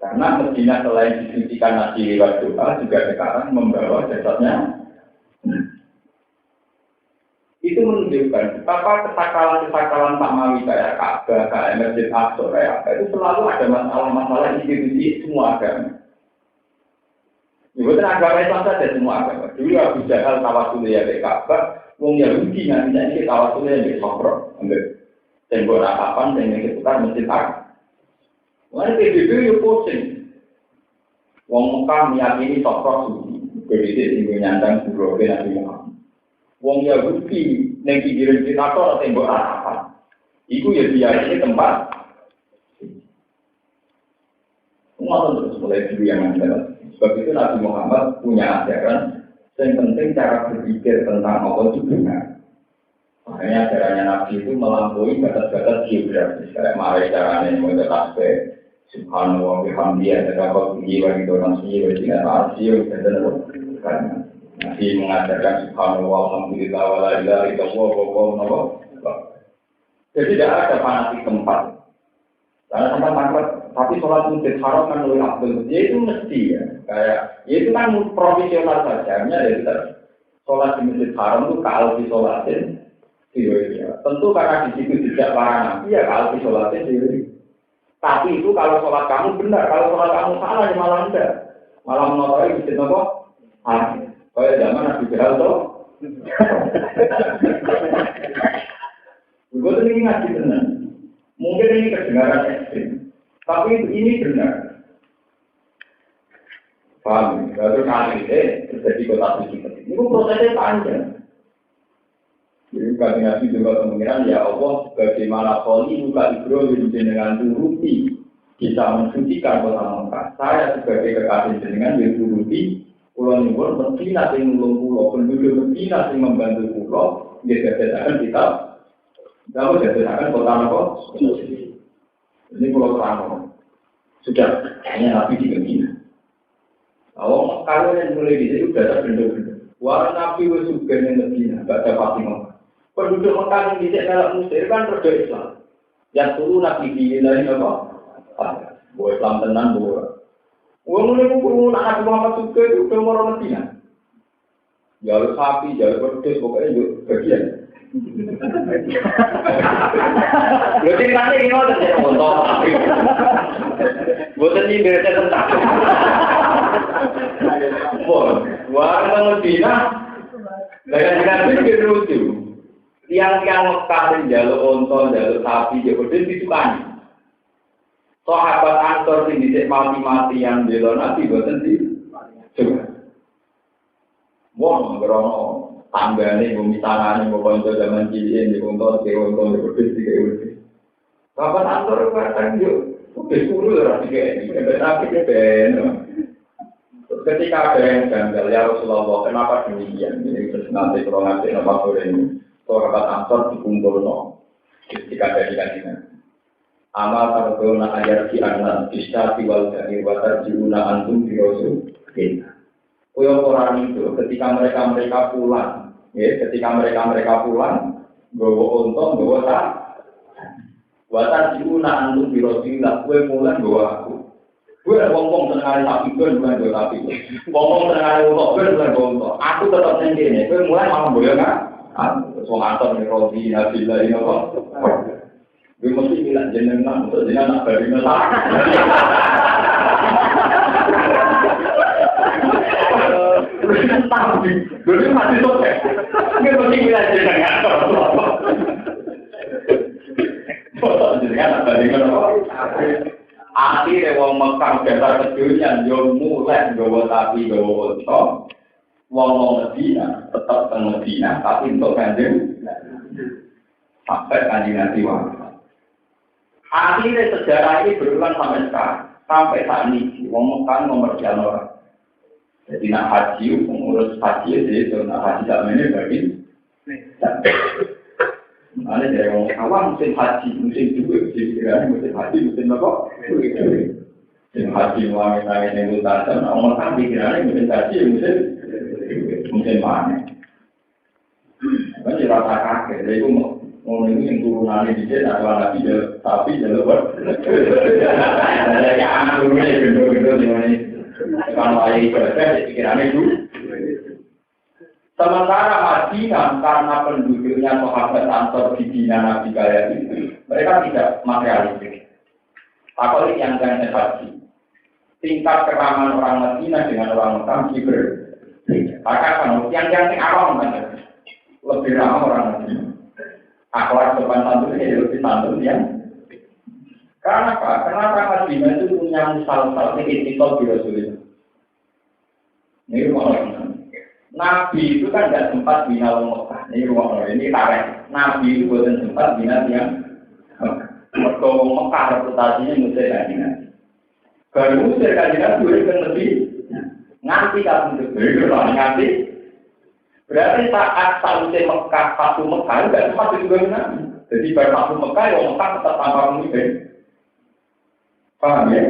Karena Medina selain disucikan Nabi lewat doa juga sekarang membawa jasadnya. Itu menunjukkan betapa kesakalan-kesakalan Pak Mawi kayak Ka'bah, kayak Masjid Aqsa, kayak itu selalu ada masalah-masalah institusi semua agama. Bukan agama Islam saja semua agama. Dulu Abu Jahal tawasulnya di Ka'bah, wong Yahudi nantinya ini tawasulnya di Sokro, ambil tembok ratapan dengan seputar Masjid Aqsa. Mana PBB itu pusing. Wong Mekah meyakini Sokro suci, begitu tinggal nyandang buroke Nabi Muhammad. Wong Yahudi yang pikirin kita atau tembok ratapan, itu ya biasanya tempat. Semua terus mulai dulu yang ada. Sebab itu Nabi Muhammad punya ajaran yang penting cara berpikir tentang Allah itu benar. Makanya ajarannya Nabi itu melampaui batas-batas geografis. Kayak mari caranya mau tasbih, subhanallah, bihamdiyah, terdapat tinggi, bagi donasi, bagi tingkat arsi, dan Nabi mengajarkan subhanallah, alhamdulillah, wa la ilaha illallah, wa jadi tidak ada fanatik tempat. Karena tempat takut, tapi sholat Masjid Haram kan lebih abdul. Ya itu mesti ya. Kayak, ya itu kan profesional saja. Ya kita sholat di Masjid Haram itu kalau disolatin, ya. Tentu karena di situ tidak para nabi, ya kalau disolatin sendiri. Tapi itu kalau sholat kamu benar, kalau sholat kamu salah ya malah enggak. Malah mengotori Masjid apa? Kayak zaman Nabi Jahal tuh. Gue tuh ini ngaji benar. Mungkin ini kedengaran ekstrim, tapi ini benar. Paham? Lalu kali ini terjadi kota suci. Ini prosesnya panjang. Jadi kami Nabi juga kemungkinan ya Allah bagaimana kali luka Ibrahim dengan turuti bisa mensucikan kota Mekah. Saya sebagai kekasih dengan yang turuti pulau Nyuwun Medina yang nulung pulau penduduk Medina yang membantu pulau dia jadikan kita kamu jadikan kota Mekah. Ini pulau Terang sudah hanya Nabi di Medina. Kalau yang mulai di situ sudah ada benda-benda. Warna Nabi juga yang Medina, tidak ada Fatimah. Penduduk Mekah yang bisa dalam Mesir kan berdua Islam. Yang dulu Nabi lain apa? Buat Islam tenan buat. Uang mulai kumpul Nabi Muhammad juga itu udah orang Medina. Jalur sapi, jalur pedes, pokoknya juga bagian. Lo ceritanya ini mau terjadi motor sapi. Buatan ini beresnya tentang. Warna Medina, dengan itu lucu. Tiang-tiang Mekah yang jalur onto, jalur sapi, jalur pedes disukani. Sahabat Ansor yang disik mati-mati yang bela Nabi buatan di juga. Wong ngerono tanggane bumi tanane mau konco zaman cilik di onto, di pedes di pedes. Sahabat Ansor kadang yo pedes kulo ora dikene, Nabi ben. Ketika ada yang janggal, ya Rasulullah, kenapa demikian? Ini terus nanti kalau nanti nama ini. Sahabat Ansor dikumpul ketika ada di kandinya. Amal tarbona ayat di anak bisa diwal dari watar jiuna antum di Rasul. Koyo orang itu ketika mereka pulang, ya ketika mereka pulang, bawa untung, bawa tak. Watar jiuna antum di Rasul. Kue pulang bawa aku. Kue ngomong tengah sapi gue bukan gue sapi. Ngomong tengah untuk gue bukan gue untuk. Aku tetap sendiri. Kue mulai malam boleh kan? Soal antar mikrobi nabilah ini apa? Gue mesti bilang jenengan untuk jenengan nak beri masalah. Gue masih sukses. Gue mesti bilang jenengan. Jenengan nak beri masalah. Akhirnya wong Mekah dasar kejulian yo mulai gawa sapi gawa unta. Wong Medina tetap ke Medina, tapi untuk kanjeng sampai kanjeng Nabi wafat. Akhirnya sejarah ini berulang sampai sekarang, sampai saat ini. Wong Mekah nomor jalan orang. Jadi nak haji, pengurus haji itu nak haji tak mana bagi. Mana dari wong awam musim haji, musim juga, musim haji, musim apa? Musim haji wanita yang utara, orang Mekah pikirannya musim haji, musim mana? Kan jadi rasa kaget, jadi itu mau yang turunannya di sini, atau nabi tapi jalur ber. Ya anak turunnya gendut-gendut gimana ini? Kalau ayah ibadah, pikirannya itu. Sementara Madinah karena penduduknya sahabat Ansor di Dina Nabi kaya itu, mereka tidak materialistik. Apalagi yang jangan haji. Tingkat keramaan orang Madinah dengan orang Mekah berbeda. Bahkan yang awam kan lebih ramah orang Madinah. Akhlak sopan santun ini lebih santun ya. Karena apa? Karena orang Madinah itu punya misal-misal etikot di Rasulullah. Ini rumah orang Nabi itu kan tidak sempat bina Mekah. Ini rumah orang ini tarik. Nabi itu bukan sempat bina yang Mekah. Mekah reputasinya musir kajian. Baru musir kajian itu kan lebih nganti kamu itu nganti. Berarti saat sausnya Mekah, satu Mekah tidak sempat juga Nabi. Jadi pada satu Mekah, yang Mekah tetap tanpa pemimpin. Paham ya?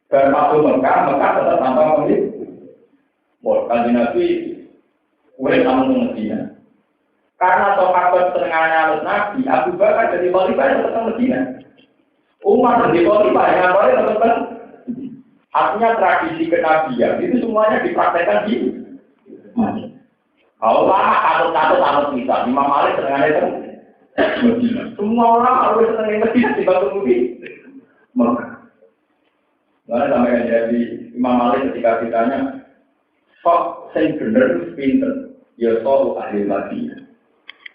Pada satu Mekah tetap tanpa pemimpin. Kajian Nabi, boleh sama Medina. Karena sahabat setengahnya harus Nabi, Abu Bakar jadi khalifah tetap Medina. Umar jadi khalifah yang boleh tetap. Artinya tradisi kenabian itu semuanya dipraktekkan di Medina. Kalau lama atau bisa, Imam Malik setengahnya itu Medina. Semua orang harus setengahnya Medina dibantu Nabi. Mekah. Lalu sampai jadi Imam Malik ketika ditanya, kok saya benar pinter, ya soal ahli Madinah.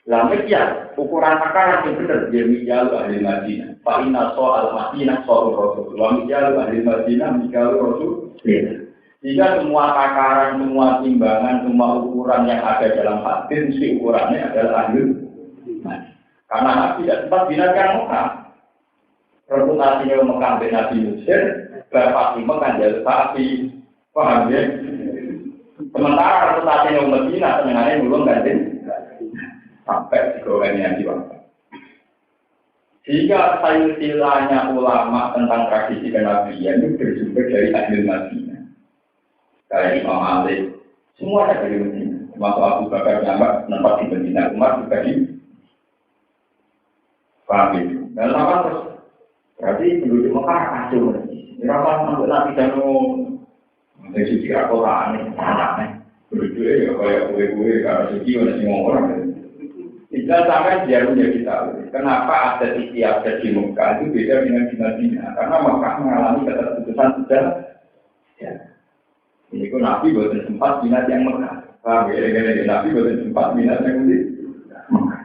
Lama ya, ukuran akar yang benar, dia mijalu ahli Madinah. Pak Inna soal Madinah soal Rasul. Wa mijalu ahli Madinah, mijalu Rasul. Jika semua takaran, semua timbangan, semua ukuran yang ada dalam hadis, mesti ukurannya adalah ahlul hadis. Karena Nabi tidak sempat binakan Mekah. Reputasinya Mekah dan Nabi Mesir, berpasti Mekah jalur sapi. Paham ya? Sementara reputasinya Medina, senengannya belum ganti. Sampai digorengnya di waktu. Jika silsilahnya ulama tentang tradisi kenabian itu bersumber dari ahlul Madinah. Kayak Imam Malik, semua ada dari Medina. Termasuk Abu Bakar Jambak, tempat di Medina, Umar juga di paham itu. Dan apa terus? Berarti penduduk Mekah kacau. Berapa sampai Nabi Danu? Dari suci kota aneh, aneh. Penduduknya ya kayak kue-kue, karena suci ada semua orang. Tidak sampai dia menjadi tahu. Kenapa ada istiadat di Mekah itu beda dengan di Madinah? Karena Mekah mengalami keterputusan sudah. Ya. Ini kok Nabi buatan sempat minat yang Mekah. Paham ya? Nabi buatan sempat minat yang Mekah.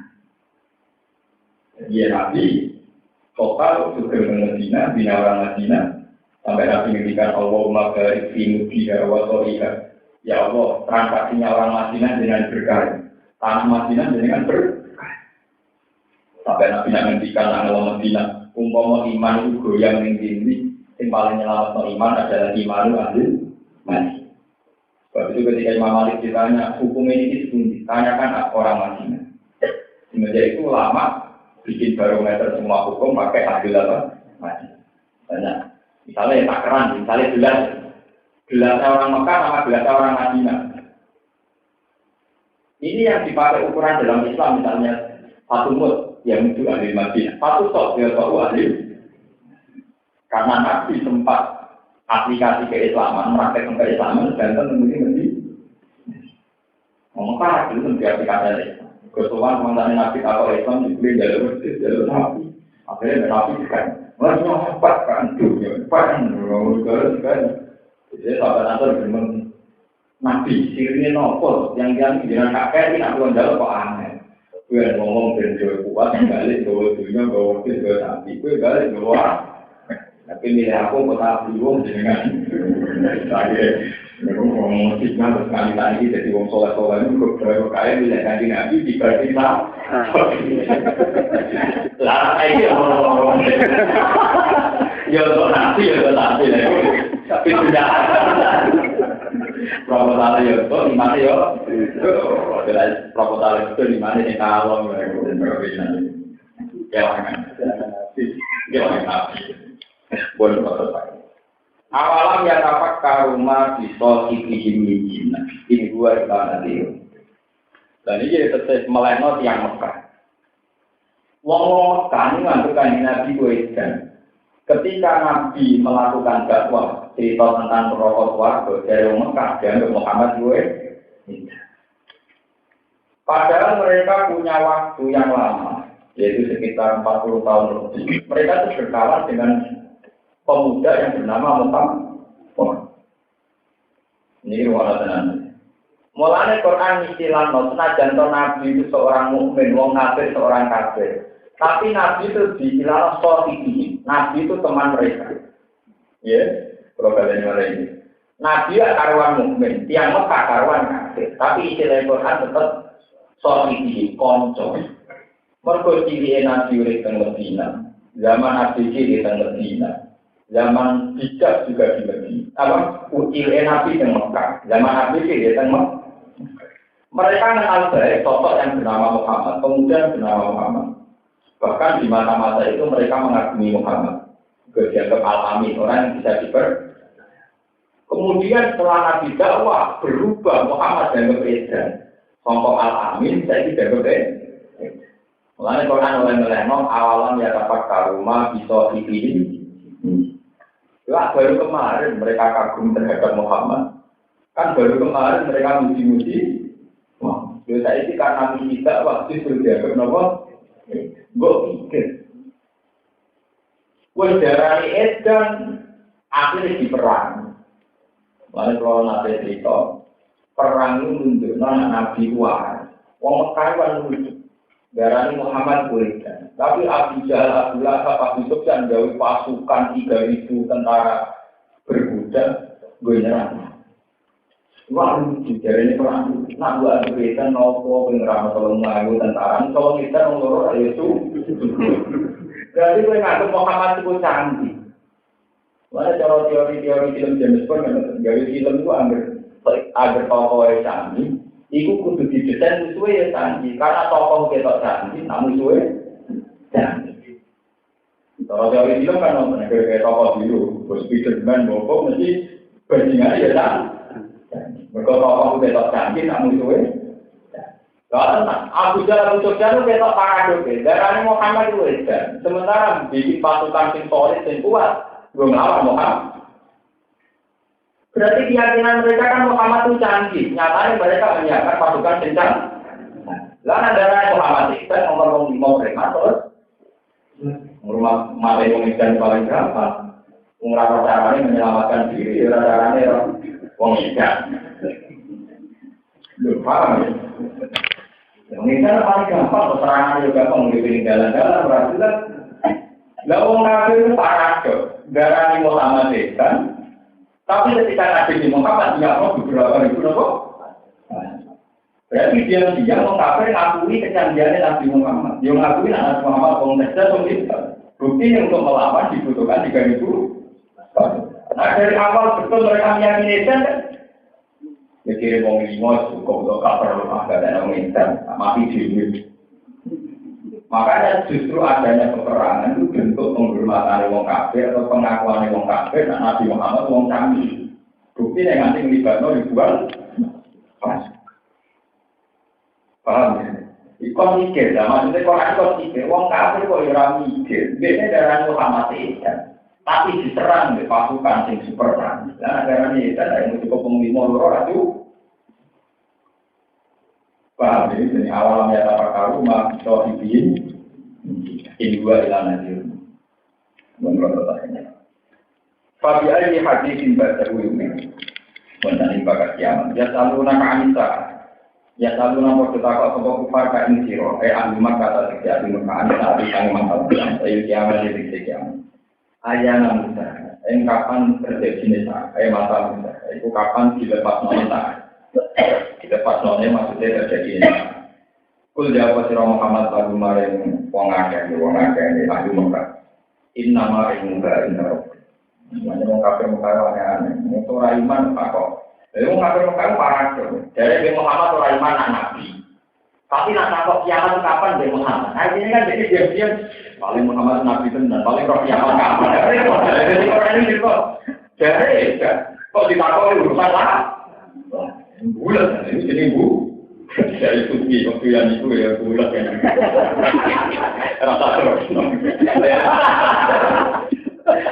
Dia Nabi total juga dengan Madinah, bina orang Madinah. Sampai Nabi menghentikan Allahumma barik fi mudhiha wa thoriha. Ya Allah, transaksinya orang Madinah dengan berkah. Tanah Madinah dengan berkah. Sampai Nabi menghentikan orang Madinah. Umpama iman itu goyang tinggi. Yang paling nyelamat iman adalah iman ahli Madinah. Sebab itu ketika Imam Malik ditanya, hukum ini ditanyakan orang Madinah. Semenjak itu ulama bikin barometer semua hukum pakai adil apa? Madinah. Banyak. Misalnya yang takaran, misalnya gelasnya orang Mekah sama gelasnya orang Madinah. Ini yang dipakai ukuran dalam Islam misalnya satu mud yang itu ahli Madinah, satu sok dia tahu ahli. Karena Nabi sempat aplikasi keislaman, praktek keislaman dan mesti Mekah itu menjadi ketuaan mantan Nabi atau Islam dibeli jalur Nabi. Akhirnya Nabi kan, masih cepat kan dunia, cepat kan. Jadi sahabat Nasr bilang Nabi sirine nopo yang dengan kakek ini aku jalur kok aneh. Gue ngomong dan jauh kuat yang balik bawa dunia bawa Nabi, gue balik bawa. Tapi milih aku kota Abdiwong dengan saya ngomong signal sekali tadi jadi wong soleh-soleh itu kaya milih ganti Nabi dibanding lah. Lah ini orang ya Nabi lagi. Tapi sudah proposal ya itu di mana ya? Proposal itu di mana di kalong ya boleh betul. Awalam ya tapak karuma bisa ikihim mijina. Ini dua ibadah dia. Dan ini jadi terus melenot yang Mekah. Wong Mekah ini mengatakan Nabi Muhammad. Ketika Nabi melakukan dakwah cerita tentang perokok warga dari Mekah dan Muhammad Muhammad. Padahal mereka punya waktu yang lama, yaitu sekitar 40 tahun lebih. Mereka itu berkawan dengan pemuda yang bernama Muhammad. Ini ruang tenan. Mulane Quran istilah senajan to Nabi itu seorang mukmin, wong kafir seorang kafir. Tapi Nabi itu diistilah sohibih. Nabi itu teman mereka. Ya, kalau kalian ini. Nabi karuan mukmin, tiang Mekah karuan kafir. Tapi istilah Quran tetap sohibih, konco. Mergo ciri Nabi urip teng Medina. Zaman Nabi ciri teng Medina. Zaman bijak juga di Medina. Apa? Ciri Nabi teng Mekah. Zaman Nabi ciri teng Mekah. Mereka kenal baik sosok yang bernama Muhammad, pemuda yang bernama Muhammad. Bahkan di masa-masa itu mereka mengagumi Muhammad. Dianggap al-amin, orang yang bisa diper. Kemudian setelah Nabi dakwah berubah Muhammad dan beredan. Songkok al-amin saya tidak berbeda. Mulanya Quran oleh melenong awalan ya dapat karuma bisa dipilih. Ya baru kemarin mereka kagum terhadap Muhammad. Kan baru kemarin mereka muji-muji. Wah, saya ini karena tidak waktu itu dianggap apa? Gue pikir. Gue darah edan akhirnya diperang. Lalu kalau nanti cerita perang itu menunjukkan Nabi Tuhan. Wong Mekah kan lucu. Darah Muhammad berikan. Tapi Abu Jahal, Abu Lahab, Abu Sufyan jauh pasukan 3.000 tentara berkuda. Gue nyerang. Wah, jujur ini perang. Nak buat berita nopo pengeram tolong lagu tentara. Kalau kita ngurus itu, jadi gue ngaku Muhammad itu canggih. Mana cara teori-teori film James Bond kan? Dari film itu agar tokoh yang canggih, itu kudu didesain sesuai yang canggih. Karena tokoh kita canggih, namun sesuai canggih. Kalau teori film kan nonton kayak tokoh dulu, Spiderman, Bobo mesti bandingannya ya canggih. Mereka tokoh kita canggih, namun sesuai. Kalau Abu Jahal itu kita paradok, darahnya Muhammad itu edan. Sementara bikin pasukan yang solid dan kuat, gue melawan Muhammad. Berarti keyakinan mereka kan Muhammad itu canggih. Nyatanya mereka menyiapkan pasukan kencang. Lalu darahnya Muhammad itu ngomong lima mereka terus. Rumah mati mengikan paling gampang. Mengerapa caranya menyelamatkan diri, darahnya orang ikan. Lu paham ya? Mengikan paling gampang, serangan juga mengiring jalan-jalan, berhasil. Lawang kafir itu paradok, darah ini Muhammad kan. Tapi ketika Nabi Muhammad dia mau beberapa ribu nopo. Berarti dia mengkafir ngakui kecanggihannya Nabi Muhammad. Dia ngakui Nabi Muhammad konteksnya pemerintah. Bukti untuk melawan dibutuhkan 3.000. Nah dari awal betul mereka meyakini kan. Mikir wong limo cukup untuk cover rumah gak ada orang insan, mati jiwa. Makanya justru adanya peperangan itu bentuk penghormatan wong kafir atau pengakuan wong kafir dan Nabi Muhammad wong canggih. Bukti yang nanti melibatkan ribuan pas. Paham ya? Ikon mikir, maksudnya kalau ikon mikir, wong kafir kok ora mikir. Biasanya darah Muhammad itu tapi diserang di pasukan yang super canggih. Nah, darah ini ada yang cukup penglima loro itu. Paham ya? Jadi awalnya apa karuma sohibin indua ilana diri. Menurut saya. Fabi ayyi hadisin ba'dahu yu'min. Menani bakat kiamat. Ya saluna ka'anisa. Ya saluna kota-kota kufar ka'in siro. Ahli Makkah terjadi Makkah di kami masalah. Saya kiamat di kiamat. Ayana Musa. Kapan terjadi nisa? Masalah Musa. Itu kapan dilepas nonton? Dilepas nonton maksudnya terjadi nisa. Kul jawab sira Muhammad lagu maring wong akeh ahli Makkah. Innama ilmuka inda rabbik. Namanya wong kafir Makkah aneh-aneh. Itu ora iman kok. Lha wong kafir Makkah paradok. Dari Muhammad ora iman nak nabi. Tapi nak takok kiamat kapan dari Muhammad. Artinya kan jadi diam-diam paling Muhammad nabi tenan, paling roh kiamat kapan. Jadi orang ini kok dari kok ditakok urusan lah. Bulan ini jadi bu. Saya ikuti waktu yang itu ya bulan kan. Rasa terus.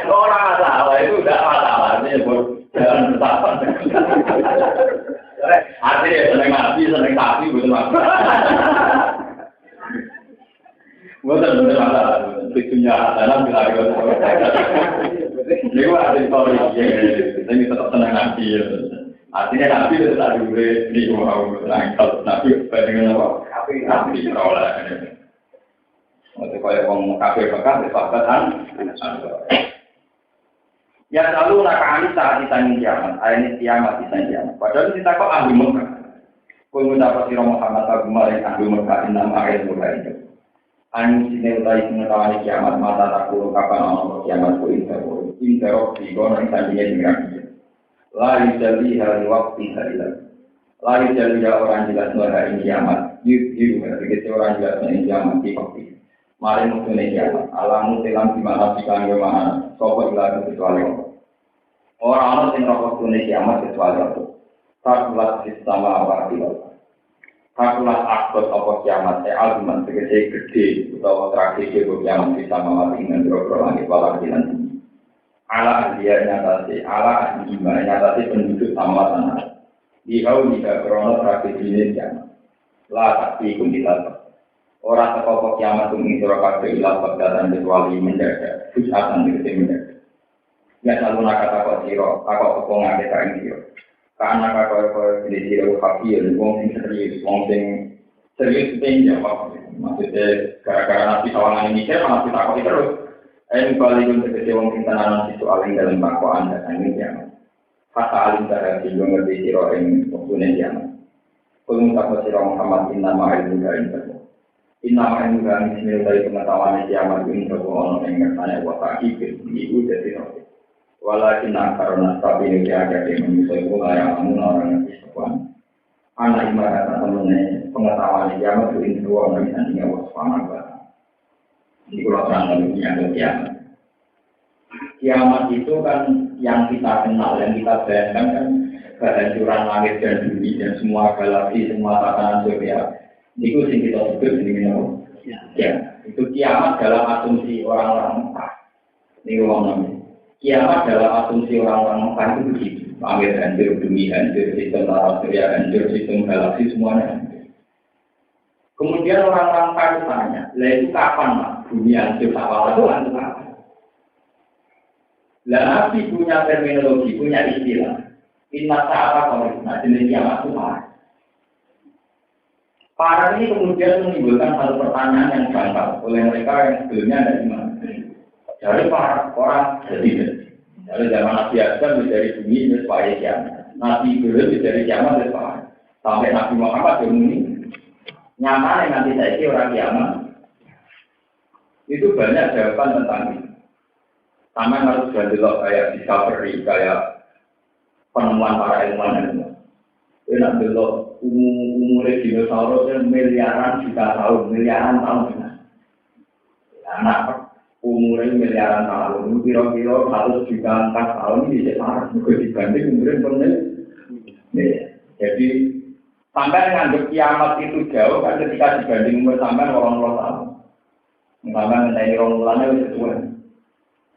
Orang masalah itu tidak masalah, ini jalan bertahan. Artinya seneng nabi, seneng sapi, betul masalah. Betul masalah. Fitunya dalam bilari ini artinya story. Ini tetap seneng nabi. Artinya nabi itu tak boleh di mau kalau nabi dengan apa? Nabi berolah. Untuk kalau orang kafir bekas disebutkan. Ya selalu nakani saat ditanya kiamat, ini kiamat ditanya kiamat. Padahal kita kok ahli Mekah. Kau mendapat sirah Muhammad agama yang ahli Mekah enam ayat mulai itu. Anu sini utai pengetahuan kiamat mata takut kapan orang kiamat ku interop di konon tadinya dengan lari jadi hari waktu hari lagi. Lari jadi orang jelas hari kiamat. Yuk, begitu orang jelas kiamat di waktu. Mari mungkin kiamat. Alamu telam di mana sikang gimana? Sobat lagi kecuali orang yang rokok dunia kiamat kecuali itu. Takulah sistema awal. Takulah aktor apa kiamat. Argumen segede gede atau tragedi kiamat sistema awal dengan berobro langit walau nanti. Ala dia nyatasi, ala iman nyatasi penduduk sama tanah. Dihau jika krono tragedi ini kiamat. Lah tapi kundilat. Orang sekopok kiamat itu mengisirkan ilah perdatan kecuali menjaga, fusatan dikasih menjaga. Ya selalu nak kata siro, takut kepongan kita ini siro. Karena kata ini siro fakir, wong sing serius itu apa? Maksudnya gara-gara nanti kawangan ini saya malah kita takut terus. Ini balik untuk kecil wong sing tenanan situ aling dalam bakwaan dan ini kiamat. kata alim darah sehingga ngerti siro yang waktunya kiamat. Kulung tak siro Muhammad inna ma'ilmu dari itu. Inna ma'ilmu dari sini dari pengetahuan kiamat ini sebuah orang yang ngertanya wata ikut itu jadi roti. Walakin karena tapi ini ada di manusia itu yang namun orang yang disebut anak ibarat temennya pengetahuan kiamat itu dua orang yang nantinya waspada. Di pulau terang yang kiamat. Kiamat itu kan yang kita kenal, yang kita bayangkan kan kehancuran langit dan bumi dan semua galaksi, semua tatanan surya. Itu sih kita sebut dengan ya. Itu kiamat dalam asumsi orang-orang Mekah. Ini namanya. Kiamat dalam asumsi orang-orang Mekah itu begitu. Langit hancur, bumi hancur, sistem tatanan surya hancur, sistem galaksi semuanya hancur. Kemudian orang-orang Mekah tanya, lah itu kapan Pak? Bumi hancur, awal itu hancur kapan? Lah Nabi punya terminologi, punya istilah. Inna ta'ala qawlina, jenis kiamat itu parah. Parah ini kemudian menimbulkan satu pertanyaan yang jangkau oleh mereka yang sebelumnya ada di mana. Dari para orang jadi dari zaman Nabi Adam dari bumi itu supaya kiamat. Nabi Ibrahim dari kiamat itu sampai Nabi Muhammad ini nyaman nanti saya orang kiamat. Itu banyak jawaban tentang itu. Sama harus berdialog kayak discovery, kayak penemuan para ilmuwan. Ini nak delok umur dinosaurus miliaran juta tahun, miliaran tahun. Anak umurnya miliaran tahun, kira-kira 100 juta 4 tahun ini bisa parah. Juga dibanding umurnya penuh. Jadi sampai nganggap kiamat itu jauh kan ketika dibanding umur sampai 80 tahun. Sampai mengenai ronggulannya itu sesuai.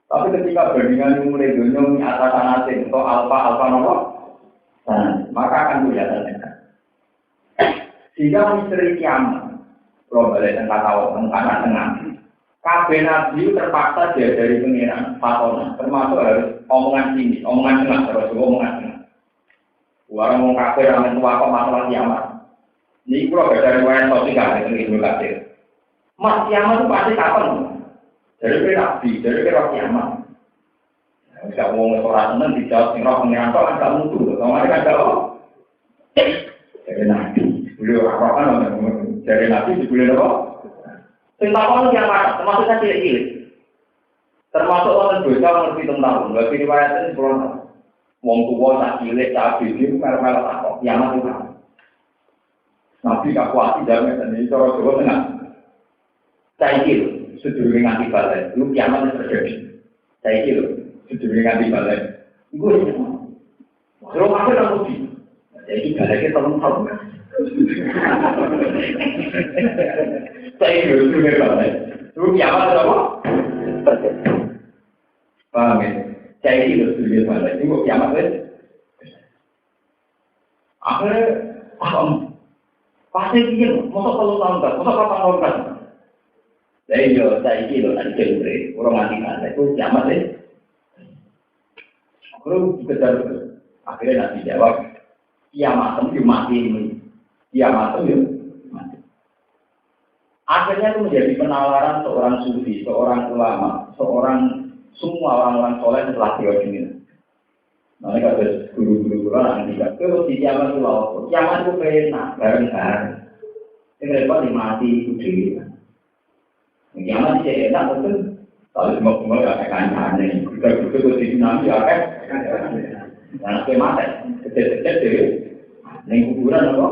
Tapi ketika bandingan mulai dunia atasan asing atau alfa nomor, maka akan kelihatan dekat. Sehingga misteri kiamat, kalau balik tentang awal karena tengah, kabeh nabi terpaksa dia dari pengiran fatona, termasuk harus omongan sini, omongan tengah terus omongan tengah. Orang mau kabeh ramen tua apa masalah kiamat. Ini kalau dari riwayat sosial itu Ibnu Katsir. Mas kiamat itu pasti kapan? Dari nabi, dari kiamat. Tidak mau orang senang dijawab sing roh pengiran kok kan gak mutu. Kemarin kan kalau dari nabi, beliau apa dari nabi dibeli apa? Tentang yang mana? Termasuk saya cilik. Termasuk orang dosa ngerti tentang bagi riwayatnya sebelum wong tua tak cilik tak bikin karena takut kiamat itu. Nabi gak kuat tidak dan ini cara Jawa Tengah. Saya kira sedulur nganti balik, lu kiamat terjadi. Saya kira sedulur nganti balik. Gue ini kalau masih tak mesti. Jadi baliknya tahun-tahun. Saya kira sedulur balik. Lu kiamat apa? Paham ya? Saya kira sedulur balik. Ini kok kiamat kan? Akhirnya paham. Pasti dia, masa kalau tahun kan? Masa kapan tahun kan? Jadi yo saya kira nanti cewek orang mati kan itu kiamat deh. Kalau kejar akhirnya nanti jawab kiamat itu mati ini, kiamat itu mati. Akhirnya itu menjadi penalaran seorang sufi, seorang ulama, semua orang-orang soleh setelah teori ini. Mereka ada guru-guru orang yang tidak kalau di kiamat itu loh, kiamat itu enak, bareng-bareng. Mereka mati itu dia. Kiamat sih enak betul. Kalau semua ya kayak aneh. Kita di tsunami ya kan. Karena mati, kecil-kecil deh. Neng kuburan apa?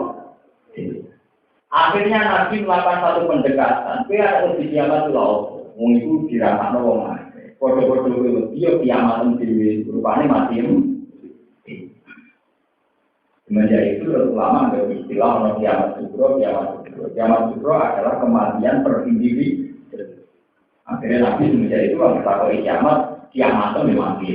Akhirnya Nabi melakukan satu pendekatan. Dia harus di kiamat loh. Wong itu dirasakan wong mati. Foto-foto dia kiamat sendiri. Rupanya mati. Semenjak itu ulama ada istilah kiamat sukro. Kiamat sukro adalah kematian per individu. Akhirnya Nabi semenjak itu kalau kiamat itu mati.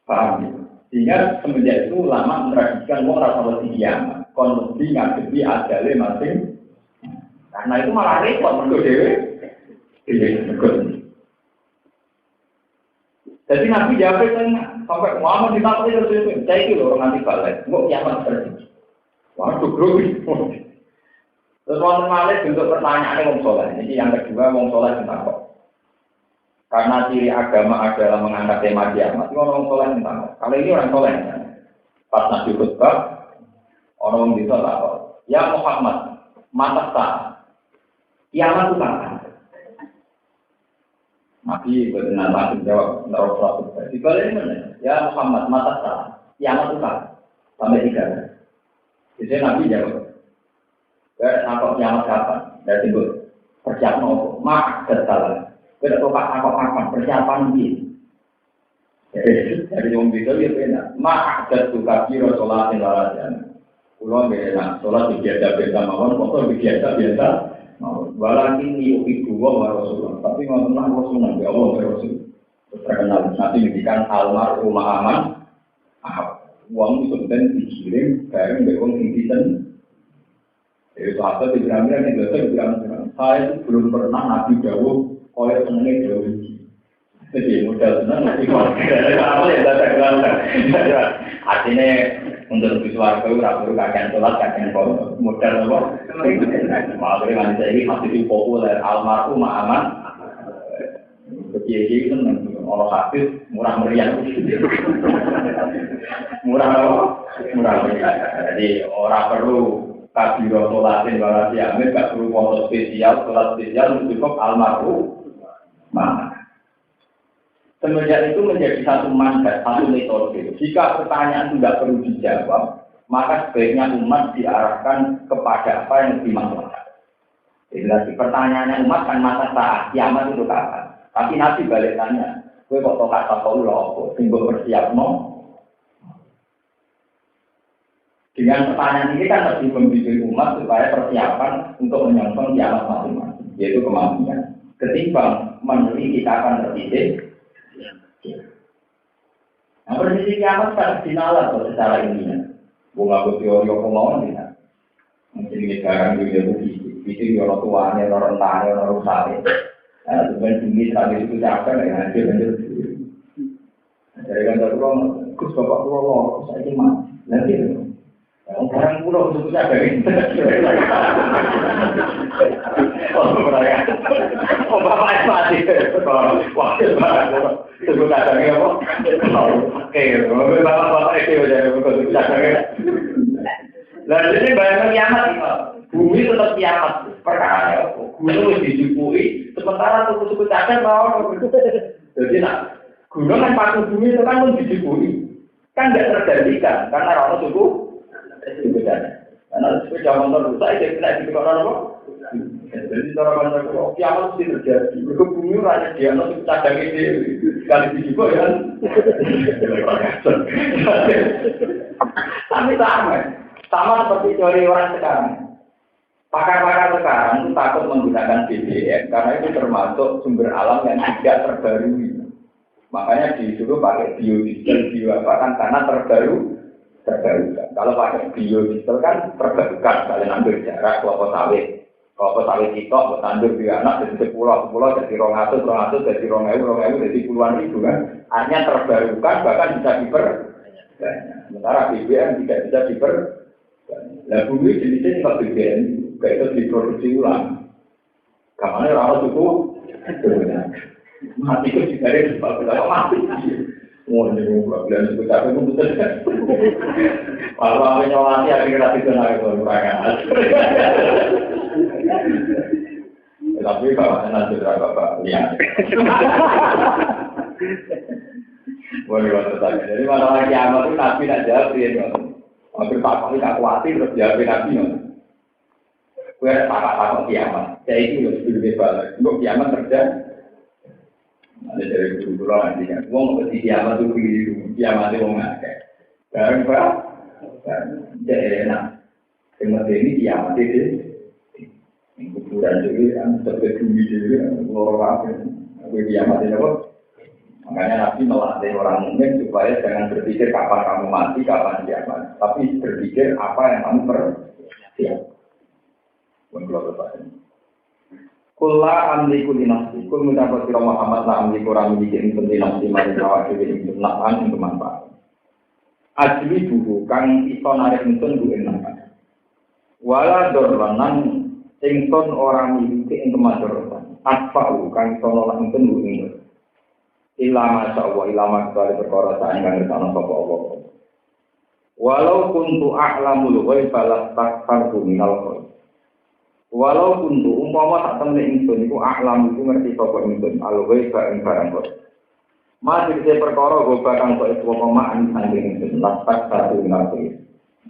Paham ya? Sehingga semenjak itu ulama mentradisikan mau rasa kiamat, konstruksi ngadepi ajale masing. Karena itu malah repot menurut dewe. Jadi Nabi jawab sampai Muhammad ditakut itu saya itu orang nanti balik, nggak kiamat terjadi. Waduh grogi. Terus wonten malih bentuk pertanyaan wong saleh. Ini yang kedua wong saleh tentang kok. Karena ciri agama adalah mengangkat tema kiamat. Itu orang soleh yang kalau ini orang soleh, pas Nabi khutbah, orang bisa tahu. Ya Muhammad, mata sah, kiamat itu kapan? Nabi benar langsung jawab, naruh surat. Di balik mana? Ya Muhammad, mata sah, kiamat itu kapan? Sampai 3. Jadi Nabi jawab, apa kiamat kapan? Dari itu persiapan apa? Mak tersalah. Kita tahu kapan persiapan ini. Jadi yang bisa dia benar. Mak tersuka kira sholat yang lalasan. Pulau benar sholat biasa mawon, foto biasa. Walau ini uki dua Rasulullah. Tapi ngomong Rasulullah ya Allah Rasul. Terkenal nanti mendikan almarhum aman. Uang itu kemudian dikirim bareng beruang tinggisan. Jadi sahabat dibilang-bilang yang bilang saya itu belum pernah Nabi Dawud oleh senengnya Dawud. Jadi modal senang Nabi apa ya saya artinya untuk visual itu rapi kakek sholat kakek modal apa? Makanya kan saya ini masih populer almarhum aman. Begitu itu orang habis murah meriah. Murah apa? Murah meriah. Jadi orang perlu kabiro sholatin walasi amin, gak perlu foto spesial, sholat spesial cukup almarhum mana. Semenjak itu menjadi satu mandat, satu metode. Jika pertanyaan tidak perlu dijawab, maka sebaiknya umat diarahkan kepada apa yang dimaksudkan. Jadi pertanyaannya umat kan masa saat kiamat itu kapan? Tapi Nabi balik tanya, gue kok kata kau loh, simbol bersiap no? Dengan pertanyaan ini kan lebih membimbing umat supaya persiapan untuk menyongsong kiamat masing-masing, yaitu kematian. Ketimbang meneliti kita akan terdidik. Nah, prediksi kiamat kan dinalar secara ilmiah. Bunga teori pemauan tidak. Mungkin sekarang juga begitu. Itu orang tuanya, orang tanya, orang sari. Sebenarnya tinggi tadi itu capek ya, hancur. Dari kantor pulau, kus bapak pulau, saya ini mah, nanti. Orang pulau untuk capek gitu. Oh bapak mati. Wah, sebut cadangnya apa? Oke, bapak itu udah untuk cadangnya. Lalu ini bayangkan kiamat ini, bumi tetap kiamat. Perkara gunung dijupui, sementara suku-suku cadang mau. Jadi nak gunung kan paku bumi itu kan dijupui, kan tidak tergantikan karena orang suku cadang. Karena suku zaman rusak itu tidak dikira apa. Jadi cara kalau kiamat mesti terjadi. Mereka bumi raya dia suku cadang ini sekali dijupui kan. Tapi sama seperti teori orang sekarang. Pakar-pakar sekarang itu takut menggunakan BBM karena itu termasuk sumber alam yang tidak terbarui. Makanya disuruh pakai biodiesel, kan karena terbarukan. Kalau pakai biodiesel kan terbarukan. Kalian ambil jarak kelapa sawit. Kelapa sawit itu tandur di anak dari 10 jadi 200 jadi 2.000 jadi puluhan ribu kan. Artinya terbarukan bahkan bisa sementara BBM tidak bisa Nah, bumi jenisnya tidak BBM, kayak itu diproduksi ulang. Kamarnya orang suku, mati ke dari sebab berapa mati. Mau jadi bilang suku capek pun betul kan. Kalau apa nyolati akhirnya itu naik ke perangan. Tapi kalau nanti berapa pak lihat. Boleh banget. Jadi masalah kiamat itu nabi tidak jawab dia. Hampir tak kali tak khawatir terus jawab nabi no. Gue tak kiamat. Saya itu lebih bebas. Untuk kiamat terjadi. Ada dari dulu nanti kan. Uang ke kiamat itu dulu. Kiamat itu ngake. Sekarang berapa? Jadi enak. Semua ini kiamat itu. Kuburan juga kan. Seperti bumi juga. Lorong apa? Gue kiamat itu apa? Makanya Nabi melatih orang mukmin supaya jangan berpikir kapan kamu mati, kapan kiamat, tapi berpikir apa yang kamu persiap. Kula amliku dinasti, kul mendapat sira Muhammad la amliku ramli ing dinasti mari awake ing nafan ing manfaat. Ajli buku kang iso narik entun ku ing nafan. Wala dorlanan ingsun ora miliki ing kemadharatan. Atfa'u kang iso nolak entun ku ing Ilama sa'wa ilama kecuali perkara saing kang ngertano sapa Allah. Walau kuntu a'lamul ghaiba lastakfartu minal khair. Walau kuntu umpama sak temne ingsun iku a'lam iku ngerti sapa ingsun al ghaiba ing barang kok. Masih se perkara ghaiba kang kok iku pemakan sanging ingsun lastakfartu minal khair.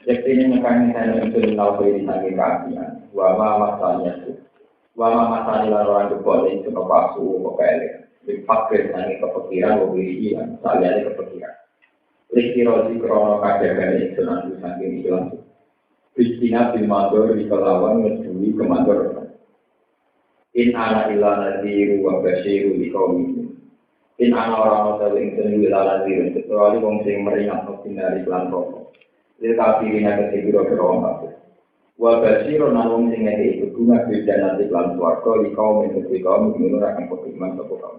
Yektine mekane saya ingsun minal khair sanging kaapian. Wa ma masanya itu. Wa ma masanya lan boleh itu kepasu kok dipakai dengan kepikiran mobil ini, salahnya kepikiran. Riki-roti krono kajian itu nanti saking itu langsung. Kristina bilmador di kelawan ngedui kemador. In anak ilah nadiru wa basyiru di kaum ini. In anak orang-orang yang sering ilah nadiru, kecuali orang yang meringat mungkin dari pelan rokok. Dia kafirina kesibiro kerong kabeh. Wa basyiru nang sing ngene iku guna beda nanti pelan swarga di kaum yang menurut akan perkembangan sapa kaum.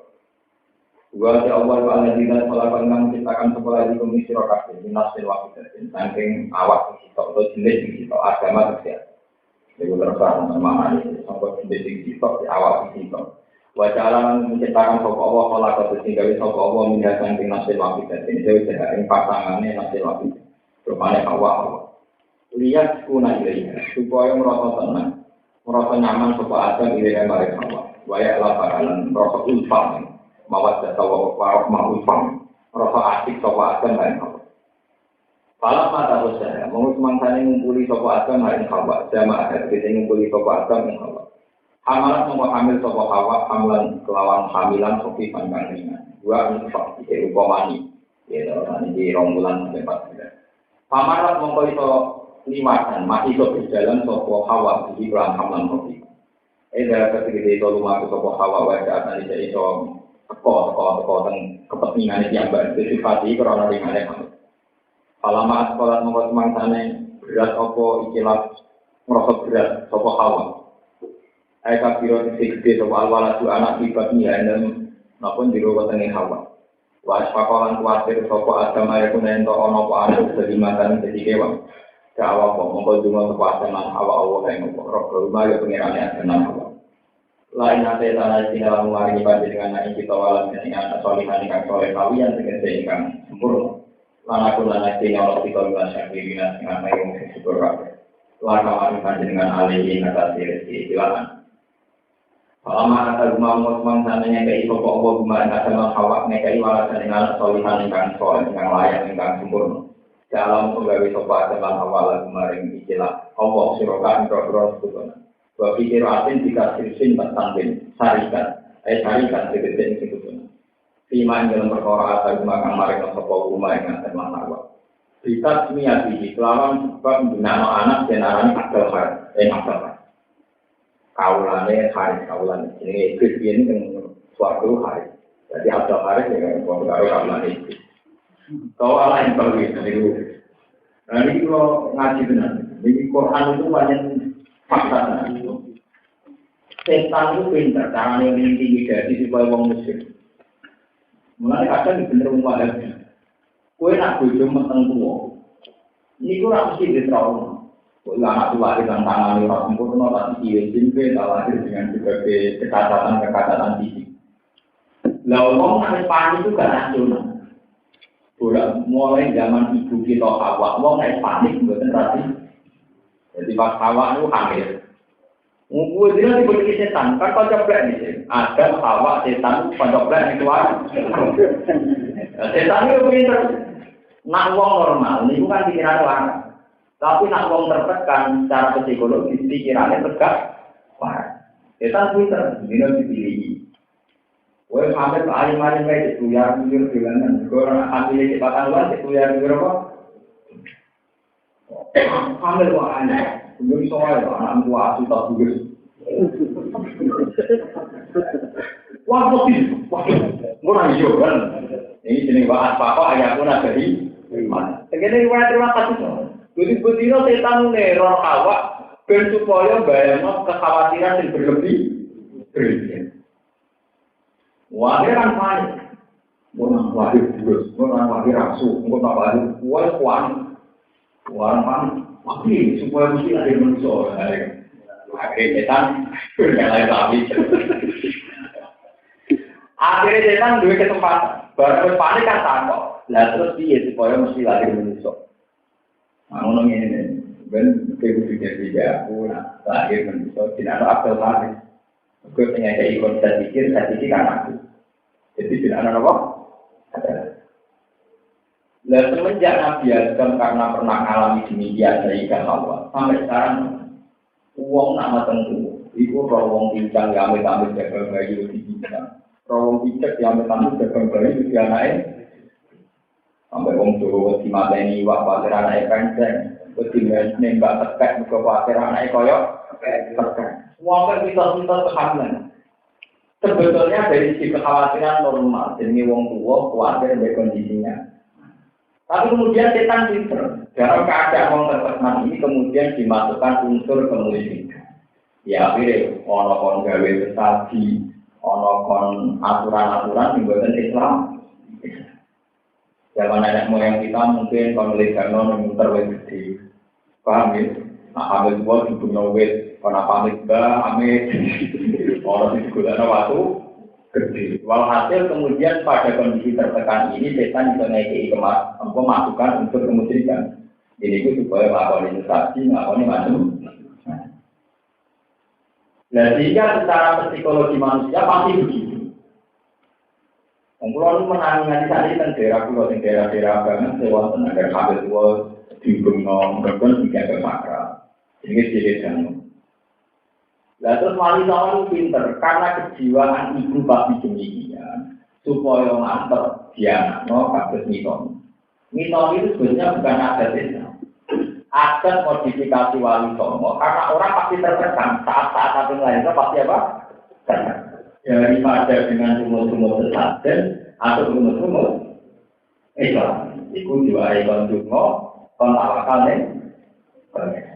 Wa ya Allah wa alladina khalaqan kang ciptakan sekolah di komisi rokasi minasil wahidatin saking awak sitok atau jenis sitok agama tersiap. Jadi terserah sama ini sampai jenis sitok di awak sitok. Wa jalan menciptakan sapa Allah khalaqat sehingga sapa Allah minha saking nasil wahidatin dewe sehari pasangannya nasil wahidatin. Rupane awak. Lihat kuna ilaiha supaya merasa tenang, merasa nyaman sapa Adam ilaiha marek Allah. Wa ya laparan merasa ulfah. Mawat data warok ma'ufam rasa asik sopa akan lain hawa falam mata usaha mengus mangsanya ngumpuli sopa akan lain hawa jama ada kita ngumpuli sopa akan lain hawa hamalat nomor hamil sopa hawa hamlan kelawan hamilan sopi pandang ringan dua infak di upamani ya dalam di rombulan sampai 4 bulan pamarat mengkau itu liwatan masih itu berjalan sopa hawa di kelam hamlan sopi dalam ketika itu lumaku sopa hawa wajah akan itu teko teng kepentingan yang baru disifati karena ringane kamu. Alamat sekolah nomor semangsane berat opo ikilah merosot berat sopo hawa. Aika biro disikti sopo alwaladu anak ibadnya dan maupun biro ketengin hawa. Was pakolan kuatir sopo agama yang punya ento ono po anak sedimatan jadi kewan. Jawa po mongkol dungo sopo asaman hawa Allah yang ngopo roh rumah ya pengirane asaman hawa. Lain nanti tanah tinggal mengulangi dengan naik kita walau dengan solihan ikan soleh kalian dengan sehingga sempurna. Lana pun nanti tinggal kita bulan syakirina dengan naik mungkin syukur rakyat. Lana marikan dengan alihin atas rezeki silakan. Selama kata rumah musman sananya kei sopok Allah gumain asal hawak nekai walasan dengan solihan ikan soleh dengan layak dengan sempurna. Dalam penggawe sopok asal hawak gumain istilah Allah sirokan berobros sebetulnya. Wa pikir asin dikasih sin bertanding sarikan sarikan segede itu tuh. Firman dalam perkara atau makan mereka sepuluh rumah yang akan manawa. Kita semia di kelawan sebab nama anak jenaran akal har kaulane hari kaulan ini Kristen kan suatu hari. Jadi akal hari dengan perkara kaulan itu. Kau ala yang perlu itu. Nah ini kalau ngaji benar. Ini Quran itu banyak fakta. Setan itu pintar, caranya yang intimidasi supaya orang muslim. Mulai kadang bener umumnya. Kue nak bojo meteng tua. Ini kurang mesti di trauma. Kue anak tua dengan tangan orang sempurna, tapi dia simple, lahir dengan berbagai kekacatan fisik. Lah orang nak panik itu kan nasional. Mulai zaman ibu kita Hawa, orang nak panik bukan berarti. Jadi pas Hawa itu hamil. Gue bilang diberi setan, kan kau coba nih, ada Hawa setan, kau coba nih keluar. Setan itu pinter, nak uang normal, ini bukan pikiran orang. Tapi nak uang tertekan secara psikologis, pikirannya tegak. Wah, setan pinter, ini harus dipilih. Gue hamil ke alim-alim kayak itu, ya jujur bilangan. Gue hamil di batang luar, itu ya jujur apa? Hamil kok aneh. Belum soal anak tua asuh tak tugas. Wah betul, wah, murah hijau kan? Ini jenis bahas apa ayah pun ada di mana? Segini terima kasih. Jadi betina setan neror awak, ben supaya bayangno kekhawatiran yang berlebih. Wah kan panik. Murah wajib tugas, murah wajib rasu, murah wajib kuat. Tapi supaya mesti ada manusia, akhirnya setan berjalan habis. Akhirnya setan dua kesempatan. Baru panik kan takut. Lah terus piye supaya mesti lahir manusia. Nah, ngono ngene. Ben pikir-pikir aku nak lahir manusia tidak ada akal lahir. Aku punya ikon saya pikir kan aku. Jadi tidak ada apa? Lah semenjak Nabi Adam karena pernah alami demikian sehingga Hawa sampai sekarang uang nak tertentu. Iku rawong pincang yang amit-amit jaga bayi lebih bisa. Rawong pincang yang amit-amit jaga bayi lebih anaknya. Sampai orang Jawa di mata ini wak khawatir anaknya kenceng. Kemudian nembak terkait juga khawatir anaknya koyok terkait. Semua kan mitos-mitos kehamilan. Sebetulnya dari sisi kekhawatiran normal. Jadi orang tua khawatir dari kondisinya. Tapi kemudian setan pinter. Dalam keadaan orang terkena ini kemudian dimasukkan unsur kemusyrikan. Ya akhirnya ono-ono gawe sesati, ono-ono aturan-aturan yang buatan Islam. Zaman anak moyang kita mungkin pemilikan non-muter gede. Paham ya? Nah, ambil buat dibunuh wet, karena pamit amit. Orang digunakan waktu gede. Walhasil kemudian pada kondisi tertekan ini setan bisa naiki masukan unsur kemusyrikan. Ini itu supaya melakukan sesati, melakukan macam. Nah, sehingga secara psikologi manusia pasti begitu. Pulau menangani tadi kan daerah daerah banget sewa tenaga kabel tua di gunung berkon tiga kemakra. Ini jadi jamu. Nah terus wanita itu pinter karena kejiwaan ibu babi demikian supaya mantap dia no kabel miton. Miton itu sebenarnya bukan adat Islam. Adat modifikasi wali songo karena orang pasti tertekan saat yang lainnya pasti apa? Tertekan. Daripada dengan sumur-sumur sesajen atau sumur-sumur Islam. Itu juga ikon sungo kon tawakal nih.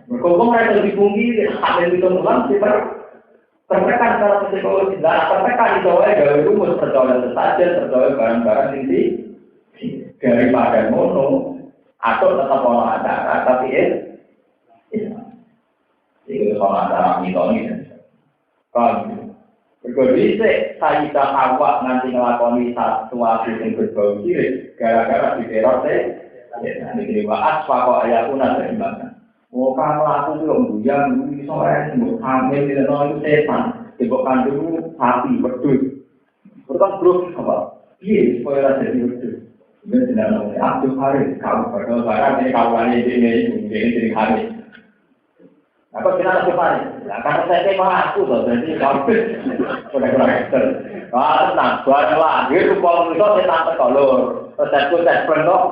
Berkumpul mereka lebih tinggi ada di tengah tertekan secara psikologi dan tertekan itu gawe rumus percaya sesajen percaya barang-barang tinggi daripada mono. Atau tetap orang acara, tapi itu orang acara mitoni. Kalau berbeda, saya Hawa nanti ngelakoni sesuatu yang berbau sirik, gara-gara diteror diterima asfa kok ayahku nanti dimakan. Mau kamu aku belum buyang, sore sembuh hamil tidak tahu itu setan, dibuat dulu sapi berdua. Berkat belum apa? Iya, supaya jadi berdua. Benar-benar Abdul Haris kamu pada barang ini kawannya ini jadi hari. Apa kita Abdul Haris? Nah, karena saya memang aku tuh jadi kamu sudah kurang ekster. Wah tenang, buatlah. Dia tuh kalau itu saya tante kolor. Terus saya penuh.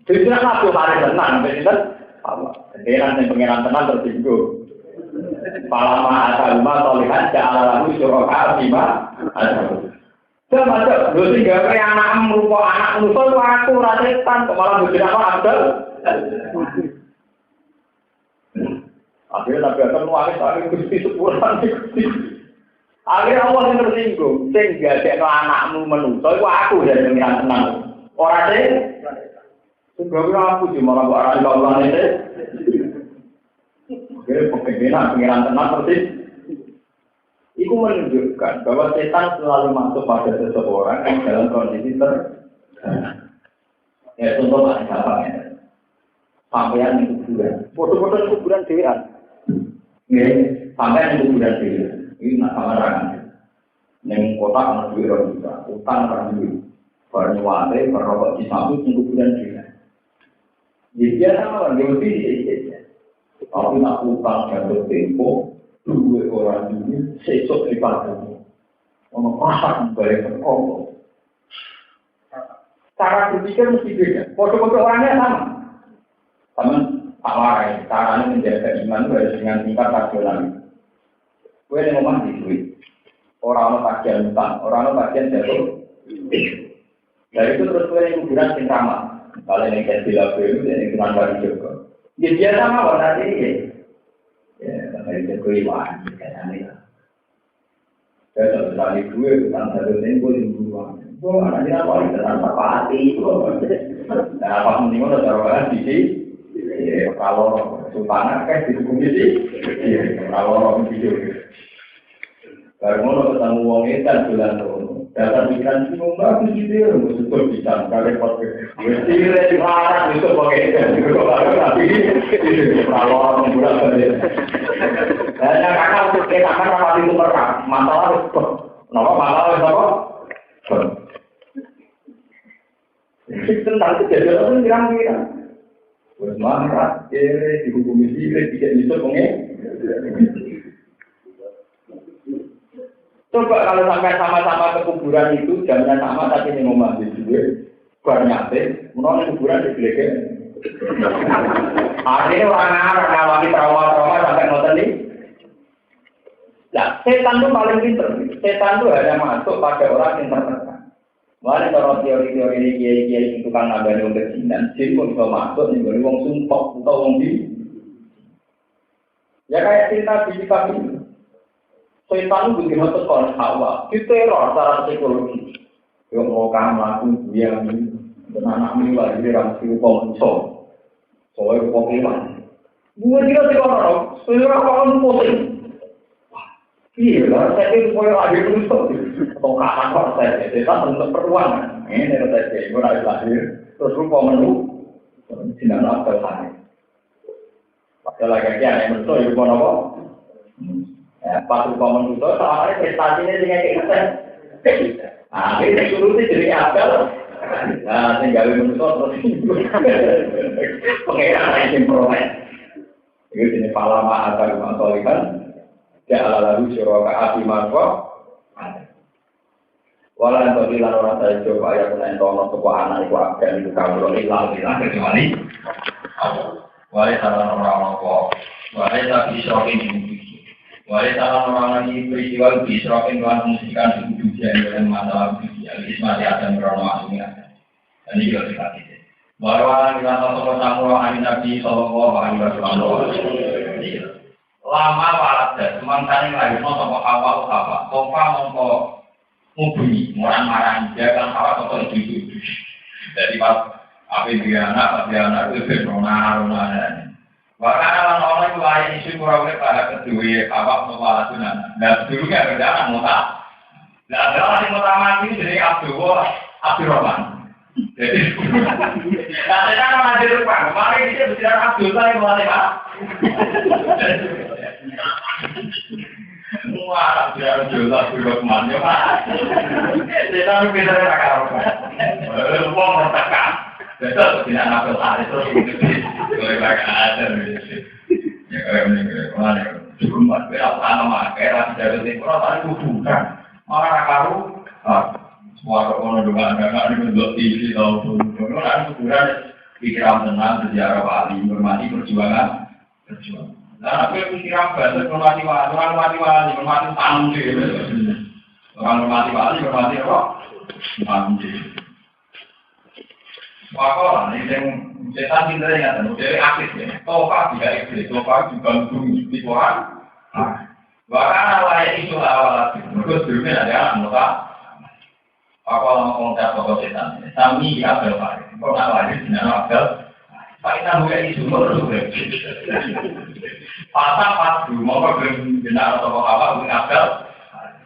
Jadi Abdul Haris tenang, benar? Apa? Dengan pengiran tenang tersinggung. Palama asal rumah tolihan ja'ala lahu syuraka bima asal. Termasuk, lu tinggal ke anak merupakan anak musuh, aku rasetan, malah berjaya apa, Abdul? Akhirnya Nabi Adam nuangis, tapi gusti sepuran, akhirnya Allah yang tersinggung, sehingga jika anakmu menuso, itu aku dari pengiran tenang. Orang itu, sebabnya aku sih, malah buat orang Allah itu. Akhirnya pengiran tenang persis. Itu menunjukkan bahwa setan selalu masuk pada seseorang yang dalam kondisi ya contoh masih gampang sampean di kuburan, foto-foto kuburan dewan, sampean di kuburan dewan, ini nak sama orang, yang kota anak duit orang juga, utang orang duit, bernyuwale, berrokok di samping di kuburan dewan. Jadi dia sama orang yang lebih, tapi nak utang jatuh tempo. Dua orang ini sesok di padamu, orang pasang balik berkongkong. Cara berpikir mesti beda. Foto-foto orangnya sama. Teman, tak warai. Caranya menjaga iman harus dengan tingkat rasional. Gue yang ngomong di duit. Orang bagian utang, orang bagian jatuh. Dari itu terus gue yang kuburan sing sama. Kalau yang kayak bila itu yang cuma bagi juga. Dia sama warna ini. Ya, dari kekeliruan, kayaknya. Saya sekali gue, tentang satu tempo di buruan. Gue anaknya apa? Tentang parti. Nah, pas mendingan udah taruhan di sini. Kalau sultanan kan di hukum di sini. Kalau orang video. Baru mau ketemu uang itu dan bulan tahun. Dasar pikiran itu bagus gitu ya, betul bisa kalian pakai. Tidak dilarang itu pakai tapi kalau membuat berdiri. Dan kakak untuk kita kan rapat itu berat, masalah itu, masalah apa? Tentang kejadian itu kira-kira. Bersemangat, dihukumi sihir, tidak bisa pengen. Coba kalau sampai sama-sama ke kuburan itu, jamnya sama tapi ini mau mandi juga, barnyate, menolak kuburan digelekan. Akhirnya orang-orang ngawali trauma-trauma sampai ngoten nih. Nah, setan itu paling pinter. Setan itu hanya masuk pada orang yang tertekan. Mulai kalau teori-teori ini kiai-kiai itu kan nambah yang kejinan, jadi pun bisa masuk nih, wong sumpah atau wong di. Ya kayak cerita di kitab ini. Setan itu begitu tekan Hawa, diteror secara psikologi. Yang mau kamu lakukan dia dan anak milah jadi ramsi upah soalnya upah kewan. Gue tidak sih orang, sebenarnya orang pusing. Iya, saya itu supaya lahir itu atau kapan kok saya setan untuk peruangan. Ini saya gue lahir terus upah menu tidak nafsu hari. Padahal kayak yang betul itu apa? Pas upah menu itu soalnya prestasinya dengan kita. Ini suruh jadi apel. Nah, tinggal menutup terus pengeran yang peroleh. Itu jenis palama atau masolikan. Ya ala-lalu syuraka api marko. Walau yang terbilang orang saya coba ayat menaik tono sebuah anak itu akan itu kamu hilang kecuali. Walau salah orang-orang kok. Walau tapi shokin bukti. Walau salah orang lagi peristiwa bukti shokin dengan musikan bukti dan masalah bukti. Al-Ismati akan merono asumnya. Dan ini juga dikasih. Bahwa kita sosok tamu Nabi Sallallahu Alaihi Wasallam. Lama walat semangkane lagi sosok awal apa? Sofa mongko mubuni, marang-marang jaga awak sosok itu. Jadi pas dia anak itu berona-rona. Bahkan orang-orang itu lain isu kurang pada kedua awak sofa sunan. Dan dulunya kerjaan muta. Nah, ada yang utama ini jadi Abdurrahman. Jadi, saya kan orang di depan. Kemarin dia bicara Abdul, saya mulai Pak. Wah, bicara Abdurrahman, ya Pak. Saya tahu kita ada kawan. Uang tertekan. Betul, tidak nafsu hari terus. Kalau mereka ada, ya kayak ini, kemana? Cuma berat sama, kayak tidak ada orang tadi kuburan. Orang karu, semua orang dengan agama ini bentuk TV tahu orang kuburan pikiran tenang sejarah wali hormati perjuangan. Nah, aku pikiran banget hormati wali, hormati tanggung orang hormati apa? Tanggung. Wakor ini yang setan cinta yang dari aktif ya. Tofa tidak iblis, tofa juga bunyi di Quran. Bahkan awalnya itu awal terus dulunya ada anggota apa ngomong tentang setan. Kami di Abel Farid. Kau nak lagi di dalam Abel. Pak kita bukan isu baru. Pasal pas dulu mau benar atau apa bukan Abel.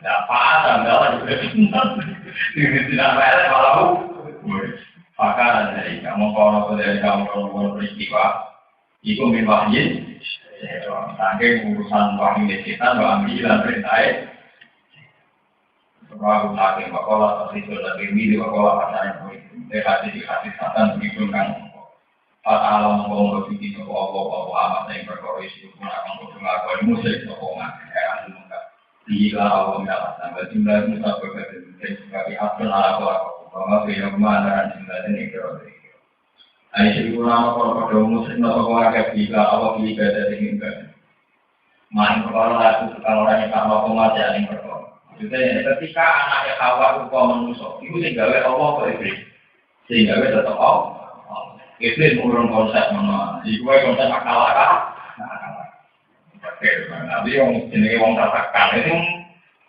Tidak pas Abel juga. Tidak rela kalau. Maka dari kamu kalau dari kamu peristiwa itu minwahin. Tangke urusan wahyu setan ambilan perintah. Semua usaha bakola tersisul dari video bakola pasangan politik. Dekati setan begitu kan. Pada alam ngomong berpikir bahwa amat yang berkorisi pun akan berpengaruh musik sokongan era muda. Jika awam dalam sampai jumlah muda berbeda sebagai hasil ala bahwa beliau kemana jumlah ini berada. Aisyah ulama kalau pada musik atau keluarga jika awak ibadah ingin ibadah. Main perkara laku kalau orang yang tak mau mati yang perkara. Maksudnya ketika anaknya Hawa rupa manusia, itu sehingga Allah ke iblis, sehingga tetap Allah. Iblis mengurung konsep mana? Iku konsep akal-akal. Tapi yang jenis orang tertekan itu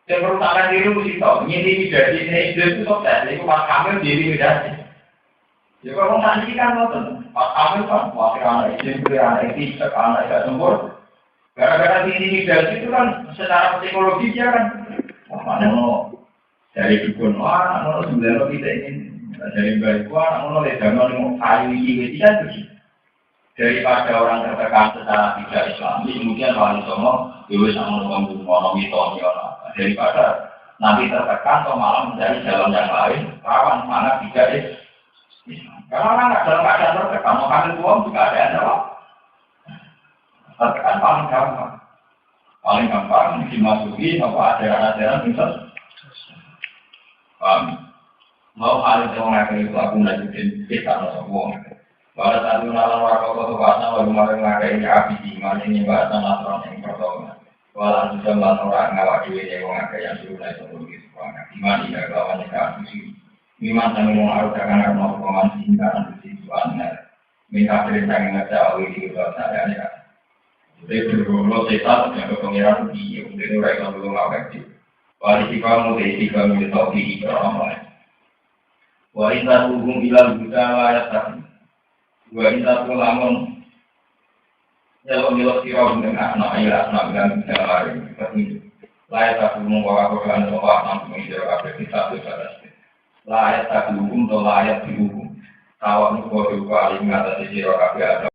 yang berusaha diri itu tahu. Ini jadi iblis itu sukses. Itu pas kamil diri jadi. Ya kalau orang tadi kan nonton, pas kami kan, wakil anak istri, anak istri, anak tidak sempurna. Gara-gara intimidasi itu kan, secara psikologi dia kan, mana mau Dari dukun, wah, anak sebenarnya kita ingin dari baik, wah, anak ledangan yang kayu ini kan begitu. Daripada orang tertekan secara tidak Islami, kemudian wali songo, dewi sama orang mitoni orang. Daripada nanti tertekan atau malah mencari jalan yang lain, rawan mana tidak Islam. Kalau orang nggak dalam keadaan tertekan, mau ambil uang juga ada apa? Tertekan paling gampang dimasuki apa ajaran-ajaran misal. Mau hal yang mengakai itu aku lanjutin kita atau uang. Pada saat itu nalar warga kota Pasna baru kemarin mengakai api di mana ini bahasa Nasron yang pertama. Walau sudah melakukan orang ngawak dewi yang mengakai yang suruh naik turun di sekolah. Iman tidak lawan yang kasus. Iman kami mengaruhkan anak mau komansi karena situasinya. Minta perintah yang ngajak awal di luar saya ya. Jadi bergurau setan yang berpengiran di kemudian mereka belum ngawak itu. Wali kamu dari kamu tahu di orang lain. Wali satu hukum ilah buta layak tapi. Wali satu lamun Jalur sirau dengan anak ayah anak dan tidak lain seperti layak tak membawa korban soal enam mengira kabel kita besar. Layak tak dihukum atau layak dihukum. Kawan kau juga mengatasi sirau kabel ada